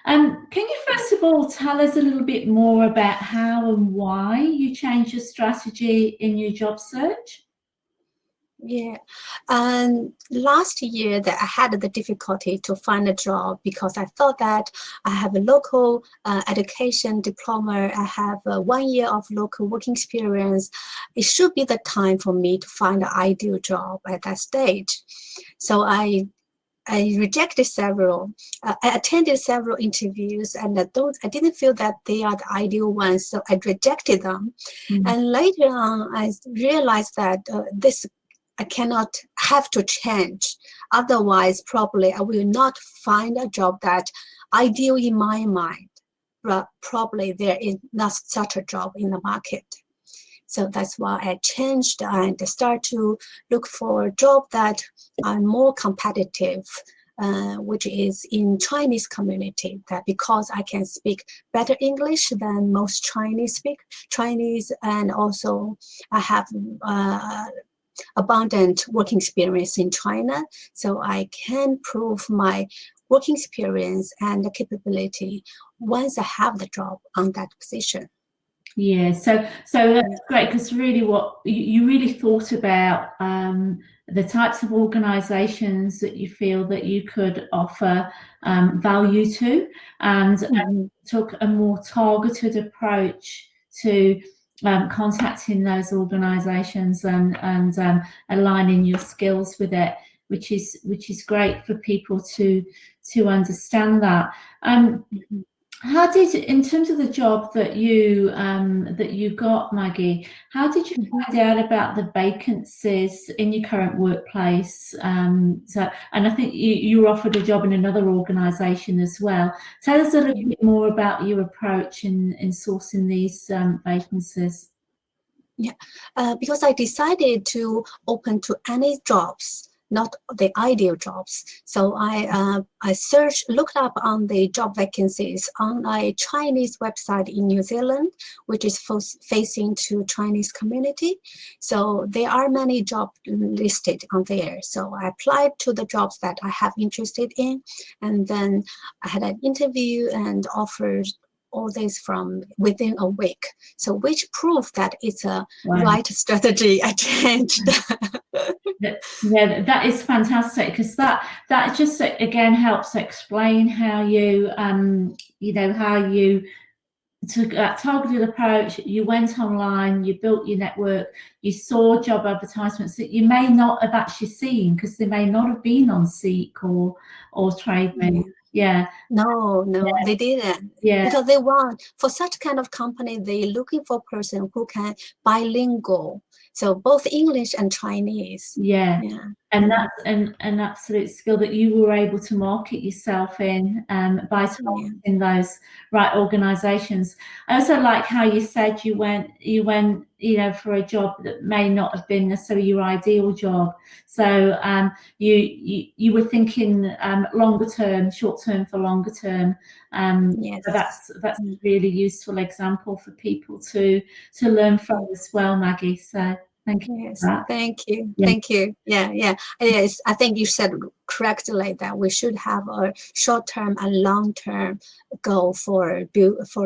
Can you first of all tell us a little bit more about how and why you changed your strategy in your job search? Yeah, last year that I had the difficulty to find a job because I thought that I have a local education diploma. I have 1 year of local working experience. It should be the time for me to find an ideal job at that stage. So I rejected several. I attended several interviews, and those I didn't feel that they are the ideal ones, so I rejected them. Mm-hmm. And later on, I realized that I cannot have to change. Otherwise, probably I will not find a job that ideal in my mind. But probably there is not such a job in the market. So that's why I changed and start to look for a job that are more competitive, which is in Chinese community. That because I can speak better English than most Chinese speak Chinese, and also I have abundant working experience in China, so I can prove my working experience and the capability once I have the job on that position. Yeah, so that's great, because really what you really thought about the types of organizations that you feel that you could offer value to, and took a more targeted approach to contacting those organizations and aligning your skills with it, which is great for people to understand that. How did, in terms of the job that you got, Maggie, how did you find out about the vacancies in your current workplace? And I think you were offered a job in another organisation as well. Tell us a little bit more about your approach in sourcing these vacancies. Yeah, because I decided to open to any jobs, not the ideal jobs. So I looked up on the job vacancies on a Chinese website in New Zealand, which is facing to Chinese community. So there are many jobs listed on there. So I applied to the jobs that I have interested in, and then I had an interview and offered all this from within a week. So which proof that it's a Wow. right strategy I changed. Yeah, that is fantastic, because that just again helps explain how you how you took that targeted approach. You went online, you built your network, you saw job advertisements that you may not have actually seen because they may not have been on Seek or TradeMe. Yeah. No, they didn't. Yeah. Because they want, for such kind of company, they're looking for a person who can bilingual. So both English and Chinese. Yeah. And that's an absolute skill that you were able to market yourself in by targeting those right organizations. I also like how you said you went for a job that may not have been necessarily your ideal job. So you were thinking longer term, short term for longer term. Yes. So that's a really useful example for people to learn from as well, Maggie. So thank you. Yes, for that. thank you. Yeah. Thank you. Yeah. Yes, I think you said correctly that we should have a short-term and long-term goal for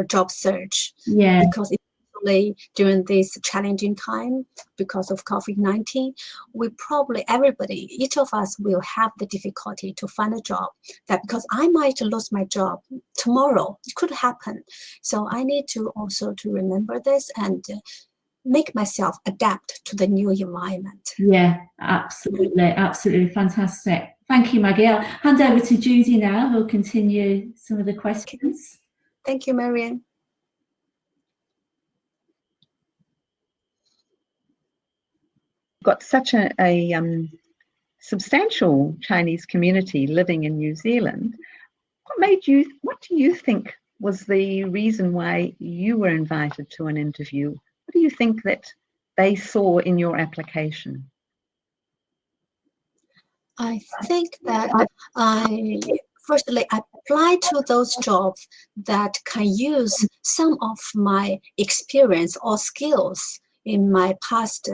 job search. Yeah. Because especially during this challenging time, because of COVID-19, we probably each of us will have the difficulty to find a job. That because I might lose my job tomorrow, it could happen. So I need to also to remember this and make myself adapt to the new environment. Yeah, absolutely fantastic. Thank you, Maggie. I'll hand over to Judy now, who'll continue some of the questions. Thank you, Marian. Got such a substantial Chinese community living in New Zealand. What do you think was the reason why you were invited to an interview? What do you think that they saw in your application? I think that firstly, I apply to those jobs that can use some of my experience or skills in my past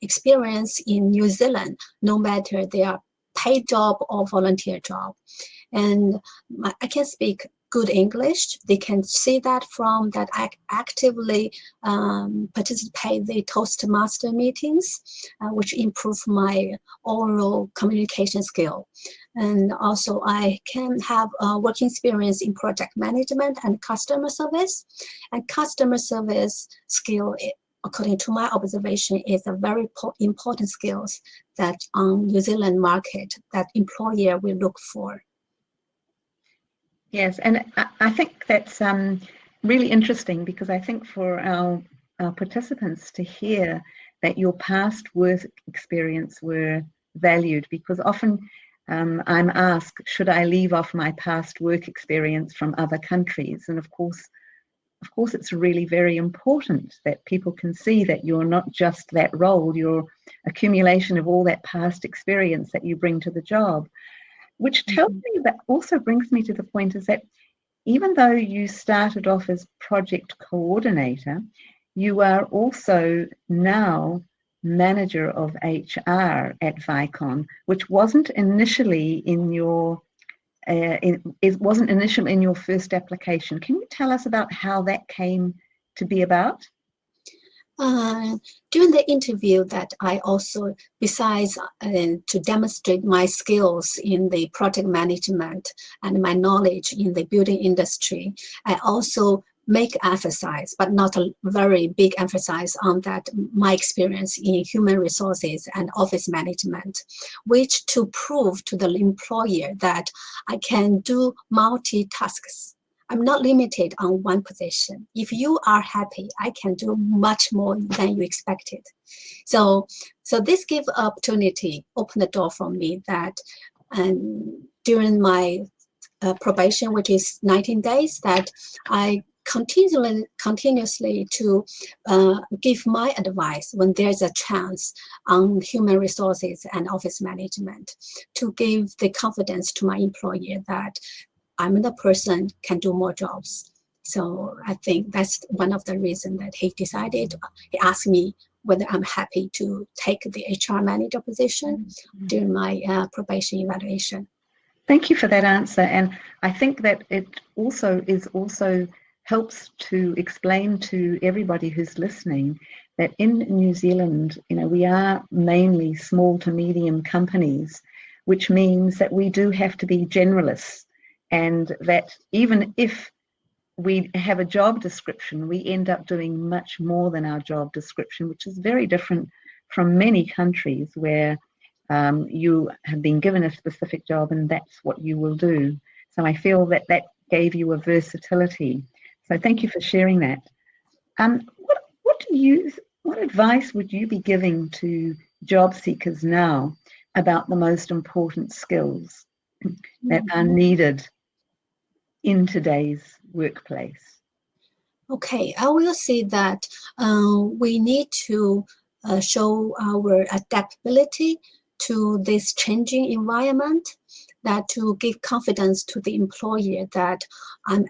experience in New Zealand, no matter they are paid job or volunteer job. And I can speak good English. They can see that from that I actively participate in the Toastmaster meetings, which improve my oral communication skill. And also I can have working experience in project management and customer service. And customer service skill, according to my observation, is a very important skills that on New Zealand market that employer will look for. Yes, and I think that's really interesting, because I think for our participants to hear that your past work experience were valued, because often I'm asked, should I leave off my past work experience from other countries? And of course, it's really very important that people can see that you're not just that role, you're accumulation of all that past experience that you bring to the job. Which tells me, that also brings me to the point, is that even though you started off as project coordinator, you are also now manager of HR at Vicon, which wasn't initially in your first application. Can you tell us about how that came to be about? During the interview that I also, besides to demonstrate my skills in the project management and my knowledge in the building industry, I also make emphasize, but not a very big emphasis on that, my experience in human resources and office management, which to prove to the employer that I can do multitasks. I'm not limited on one position. If you are happy, I can do much more than you expected. So this gives opportunity, open the door for me that during my probation, which is 19 days, that I continuously to give my advice when there's a chance on human resources and office management, to give the confidence to my employer that I'm the person can do more jobs. So I think that's one of the reasons that he asked me whether I'm happy to take the HR manager position during my probation evaluation. Thank you for that answer. And I think that it also is helps to explain to everybody who's listening that in New Zealand, we are mainly small to medium companies, which means that we do have to be generalists, and that even if we have a job description, we end up doing much more than our job description, which is very different from many countries where you have been given a specific job and that's what you will do. So I feel that that gave you a versatility. So thank you for sharing that. What advice would you be giving to job seekers now about the most important skills that are needed in today's workplace? Okay, I will say that we need to show our adaptability to this changing environment, that to give confidence to the employer that I'm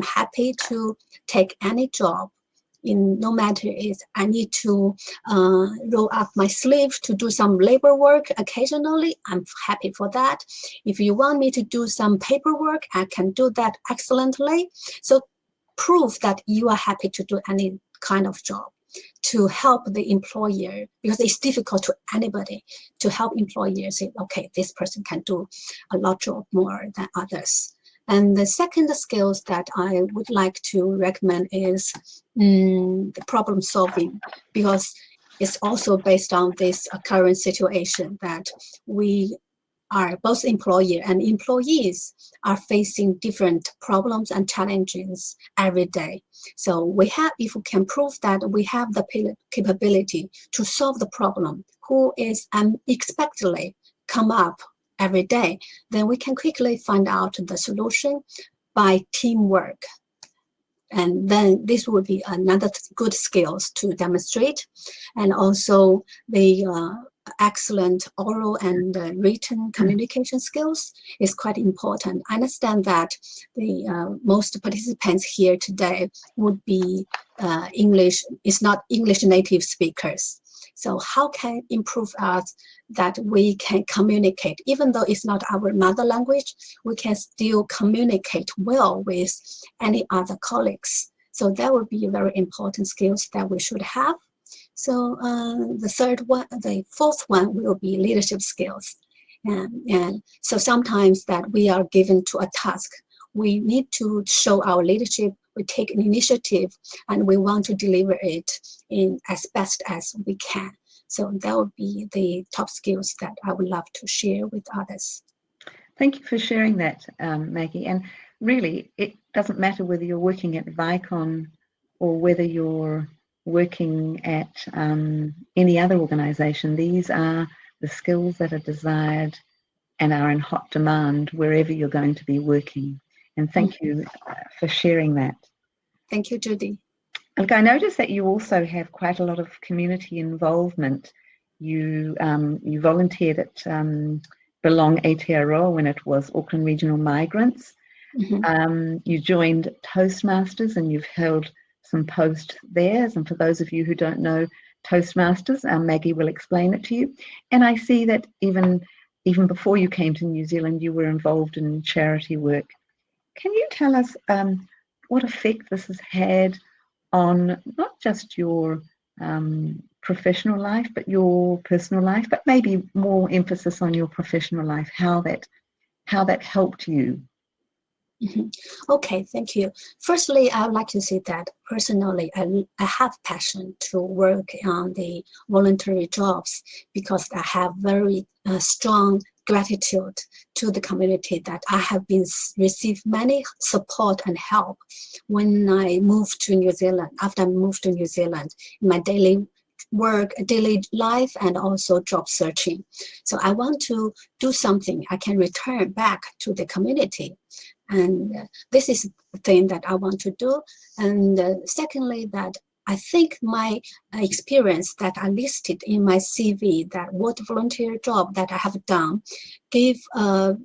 happy to take any job, no matter if I need to roll up my sleeve to do some labor work occasionally, I'm happy for that. If you want me to do some paperwork, I can do that excellently. So prove that you are happy to do any kind of job to help the employer, because it's difficult to anybody to help employers say, okay, this person can do a lot more than others. And the second skills that I would like to recommend is the problem solving, because it's also based on this current situation that we are both employer and employees are facing different problems and challenges every day. So if we can prove that we have the capability to solve the problem, who is unexpectedly come up every day, then we can quickly find out the solution by teamwork. And then this would be another good skills to demonstrate. And also the excellent oral and written communication skills is quite important. I understand that the most participants here today would be not English native speakers. So how can improve us that we can communicate, even though it's not our mother language, we can still communicate well with any other colleagues. So that would be very important skills that we should have. So the fourth one will be leadership skills. And so sometimes that we are given to a task, we need to show our leadership, we take an initiative, and we want to deliver it as best as we can. So that would be the top skills that I would love to share with others. Thank you for sharing that, Maggie. And really, it doesn't matter whether you're working at Vicon or whether you're working at any other organisation. These are the skills that are desired and are in hot demand wherever you're going to be working. And thank you for sharing that. Thank you, Judy. Look, I noticed that you also have quite a lot of community involvement. You volunteered at Belong Aotearoa when it was Auckland Regional Migrants. You joined Toastmasters and you've held some posts there. And for those of you who don't know Toastmasters, Maggie will explain it to you. And I see that even before you came to New Zealand, you were involved in charity work. Can you tell us what effect this has had on not just your professional life, but your personal life, but maybe more emphasis on your professional life, how that helped you? Okay, thank you. Firstly, I would like to say that personally, I have passion to work on the voluntary jobs because I have very strong gratitude to the community that I have received many support and help when I moved to New Zealand, after I moved to New Zealand, in my daily work, daily life, and also job searching. So I want to do something I can return back to the community. And this is the thing that I want to do. And secondly, that I think my experience that I listed in my CV, that what volunteer job that I have done, gave a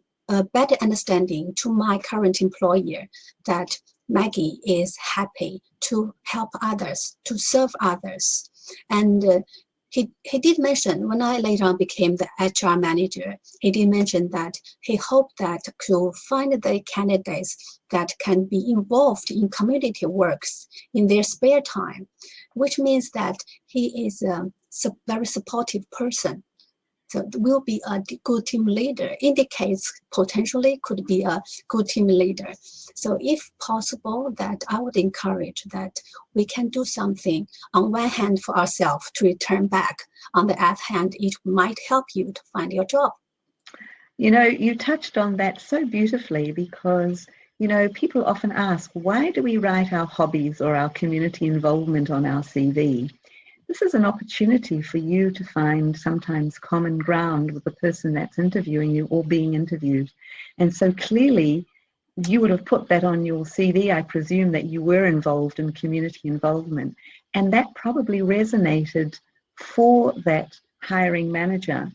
better understanding to my current employer that Maggie is happy to help others, to serve others. And he did mention, when I later on became the HR manager, he did mention that he hoped that to find the candidates that can be involved in community works in their spare time, which means that he is a very supportive person. So will be a good team leader, indicates potentially could be a good team leader. So if possible, that I would encourage that we can do something on one hand for ourselves to return back. On the other hand, it might help you to find your job. You know, you touched on that so beautifully because, you know, people often ask, why do we write our hobbies or our community involvement on our CV? This is an opportunity for you to find sometimes common ground with the person that's interviewing you or being interviewed. And so clearly you would have put that on your CV. I presume that you were involved in community involvement, and that probably resonated for that hiring manager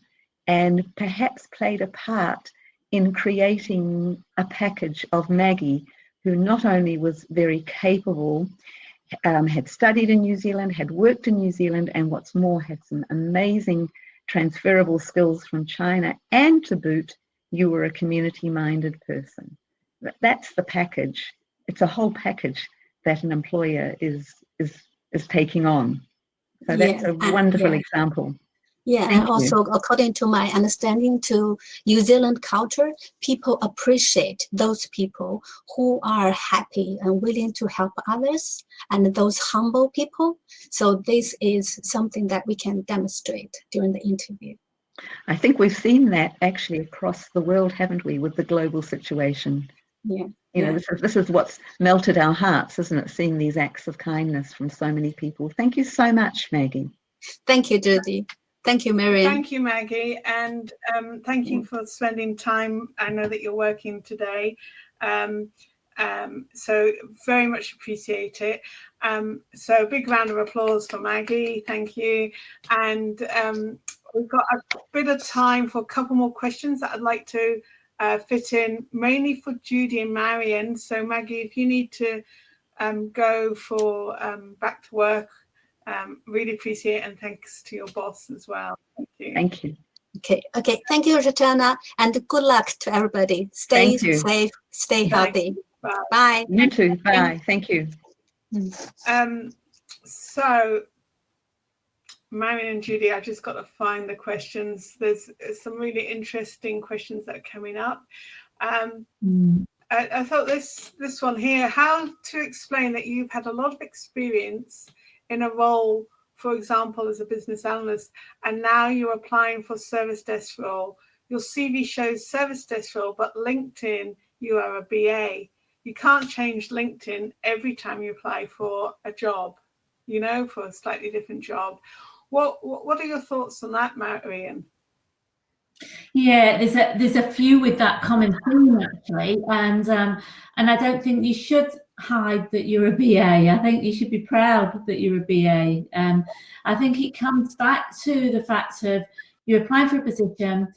and perhaps played a part in creating a package of Maggie, who not only was very capable, had studied in New Zealand, had worked in New Zealand, and what's more, had some amazing transferable skills from China, and to boot, you were a community-minded person. That's the package. It's a whole package that an employer is taking on. So that's a wonderful example. Yeah, and also according to my understanding to New Zealand culture, people appreciate those people who are happy and willing to help others and those humble people. So this is something that we can demonstrate during the interview. I think we've seen that actually across the world, haven't we, with the global situation? Yeah. You know, this is what's melted our hearts, isn't it? Seeing these acts of kindness from so many people. Thank you so much, Maggie. Thank you, Judy. Thank you, Marion. Thank you, Maggie, and thank you for spending time. I know that you're working today, so very much appreciate it. So big round of applause for Maggie. Thank you. And we've got a bit of time for a couple more questions that I'd like to fit in, mainly for Judy and Marion. So Maggie, if you need to go for back to work, really appreciate it, and thanks to your boss as well. Thank you. Thank you. Okay. Thank you, Ratana, and good luck to everybody. Stay safe, stay healthy. Bye. Bye. You too. Bye. Thank you. So, Marion and Judy, I just got to find the questions. There's some really interesting questions that are coming up. I thought this one here, how to explain that you've had a lot of experience in a role, for example, as a business analyst, and now you're applying for service desk role. Your CV shows service desk role, but LinkedIn, you are a BA. You can't change LinkedIn every time you apply for a job, you know, for a slightly different job. What are your thoughts on that, Marion? Yeah, there's a few with that common theme actually, and I don't think you should hide that you're a BA. I think you should be proud that you're a BA. I think it comes back to the fact of you're applying for a position.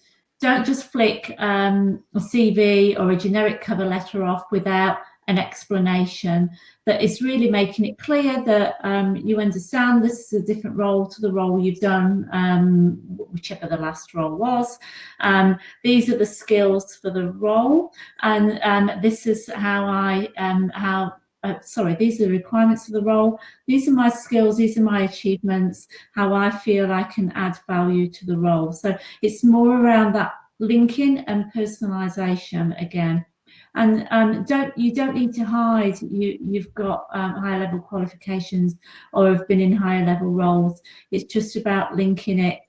Don't just flick a CV or a generic cover letter off without an explanation. That is really making it clear that you understand this is a different role to the role you've done, whichever the last role was. These are the skills for the role, and this is how these are the requirements for the role. These are my skills, these are my achievements, how I feel I can add value to the role. So it's more around that linking and personalization again. And you don't need to hide you've got higher level qualifications or have been in higher level roles. It's just about linking it,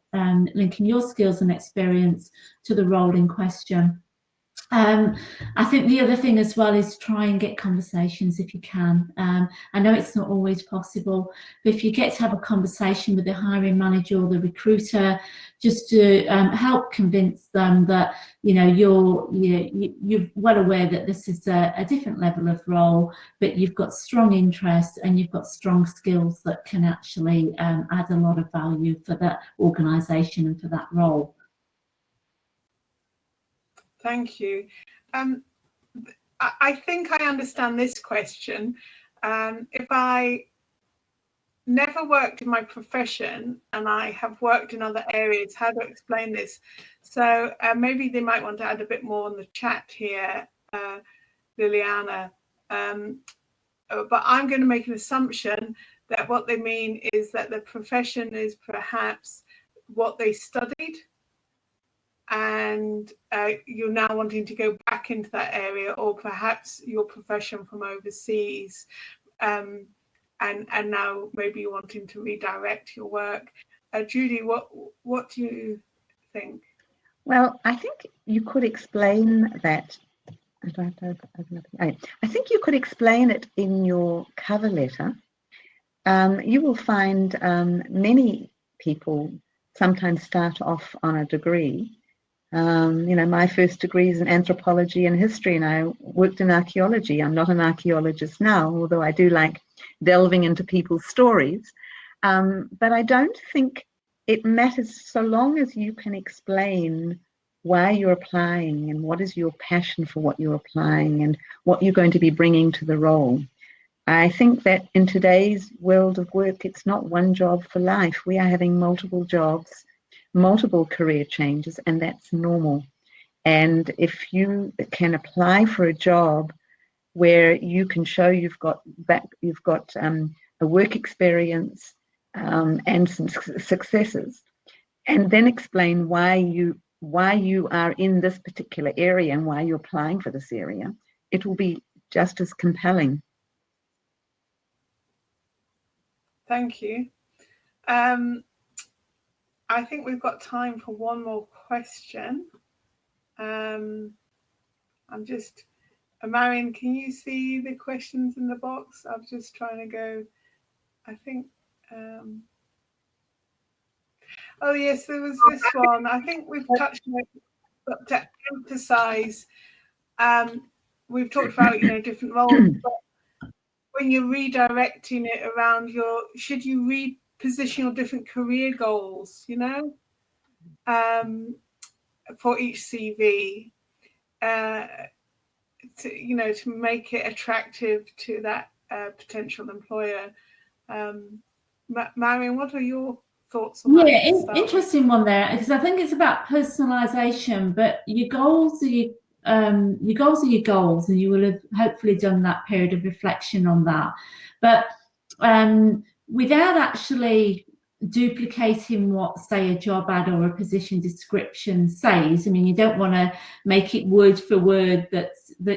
linking your skills and experience to the role in question. I think the other thing as well is try and get conversations if you can. I know it's not always possible, but if you get to have a conversation with the hiring manager or the recruiter, just to help convince them that you're well aware that this is a different level of role, but you've got strong interest and you've got strong skills that can actually add a lot of value for that organisation and for that role. Thank you. I think I understand this question. If I never worked in my profession, and I have worked in other areas. How do I explain this? So maybe they might want to add a bit more on the chat here, Liliana. But I'm going to make an assumption that what they mean is that the profession is perhaps what they studied, and you're now wanting to go back into that area, or perhaps your profession from overseas, and now maybe you're wanting to redirect your work. Judy, what do you think? Well, I think you could explain that. I think you could explain it in your cover letter. You will find many people sometimes start off on a degree. My first degree is in anthropology and history, and I worked in archaeology. I'm not an archaeologist now, although I do like delving into people's stories. But I don't think it matters so long as you can explain why you're applying and what is your passion for what you're applying and what you're going to be bringing to the role. I think that in today's world of work, it's not one job for life. We are having multiple jobs, multiple career changes, and that's normal. And if you can apply for a job where you can show you've got a work experience and some successes, and then explain why you are in this particular area and why you're applying for this area, it will be just as compelling. Thank you. I think we've got time for one more question. I'm just, Marion, can you see the questions in the box? I'm just trying to go, I think, oh yes, there was this one. I think we've touched on it, but to emphasize, we've talked about, different roles, but when you're redirecting it around should you reposition your different career goals, for each CV, to make it attractive to that potential employer. Marion, what are your thoughts on that? Yeah, interesting one there, because I think it's about personalization, but your goals are your goals, and you will have hopefully done that period of reflection on that. But without actually duplicating what, say, a job ad or a position description says, I mean, you don't want to make it word for word that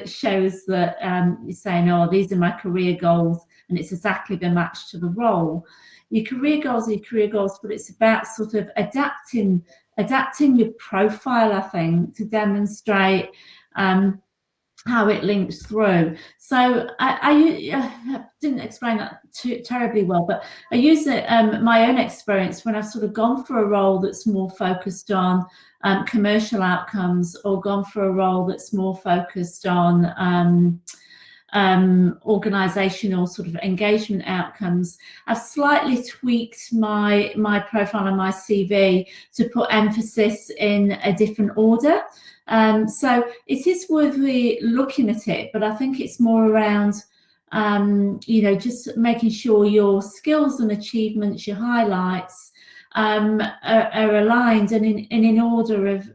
shows that you're saying, oh, these are my career goals, and it's exactly the match to the role. Your career goals are your career goals, but it's about sort of adapting your profile, I think, to demonstrate how it links through. So I didn't explain that terribly well, but I use it my own experience when I've sort of gone for a role that's more focused on commercial outcomes, or gone for a role that's more focused on organizational sort of engagement outcomes. I've slightly tweaked my profile and my CV to put emphasis in a different order. So it is worth looking at it, but I think it's more around just making sure your skills and achievements, your highlights, are aligned and in order of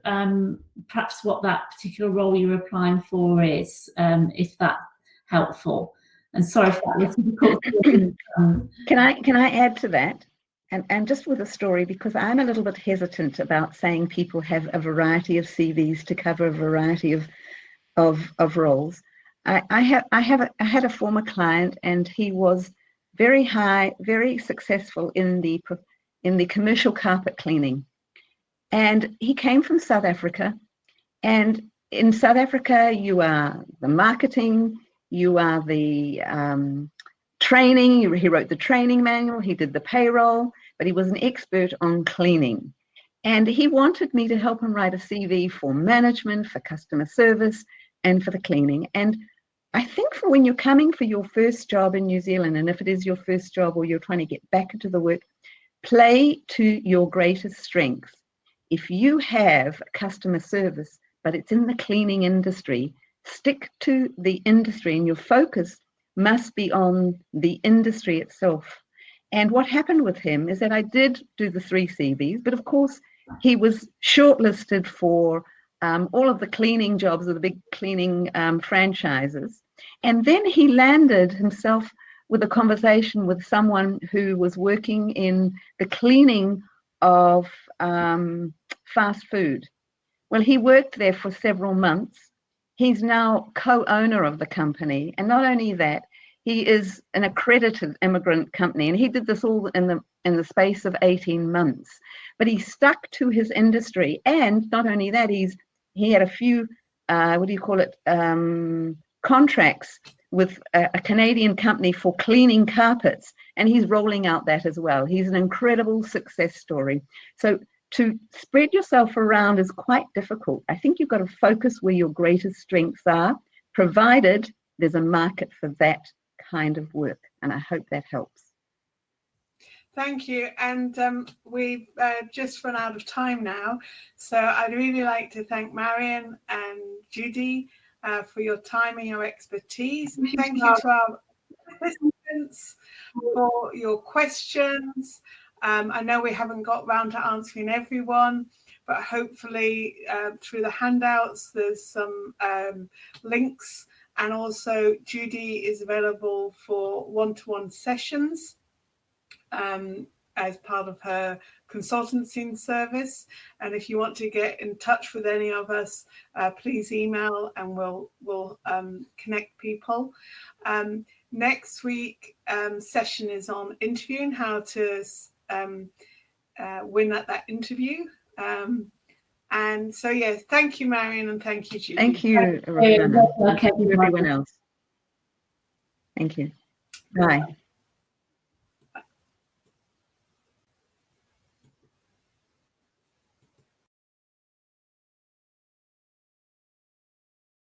perhaps what that particular role you're applying for is, if that's helpful. And sorry if that was difficult. Can I add to that? And just with a story, because I'm a little bit hesitant about saying people have a variety of CVs to cover a variety of roles. I had a former client, and he was very successful in the commercial carpet cleaning, and he came from South Africa. And in South Africa, you are the marketing, you are the training. He wrote the training manual, he did the payroll, but he was an expert on cleaning. And he wanted me to help him write a CV for management, for customer service, and for the cleaning. And I think for when you're coming for your first job in New Zealand, and if it is your first job or you're trying to get back into the work, play to your greatest strengths. If you have customer service, but it's in the cleaning industry, stick to the industry, and your focus must be on the industry itself. And what happened with him is that I did do the 3 CVs, but of course he was shortlisted for all of the cleaning jobs of the big cleaning franchises. And then he landed himself with a conversation with someone who was working in the cleaning of fast food. Well, he worked there for several months. He's now co-owner of the company. And not only that, he is an accredited immigrant company. And he did this all in the space of 18 months. But he stuck to his industry. And not only that, he had a few, contracts with a Canadian company for cleaning carpets, and he's rolling out that as well. He's an incredible success story. So to spread yourself around is quite difficult. I think you've got to focus where your greatest strengths are, provided there's a market for that kind of work. And I hope that helps. Thank you. And we've just run out of time now. So I'd really like to thank Marion and Judy for your time and your expertise. Thank you to our participants for your questions. I know we haven't got round to answering everyone, but hopefully through the handouts, there's some links. And also Judy is available for one-to-one sessions as part of her consultancy service. And if you want to get in touch with any of us, please email and we'll connect people. Next week session is on interviewing, how to win at that interview. And so, yes, thank you, Marion, and thank you, Judy. Thank you, Roxana. Thank you, everyone else. Thank you. Bye.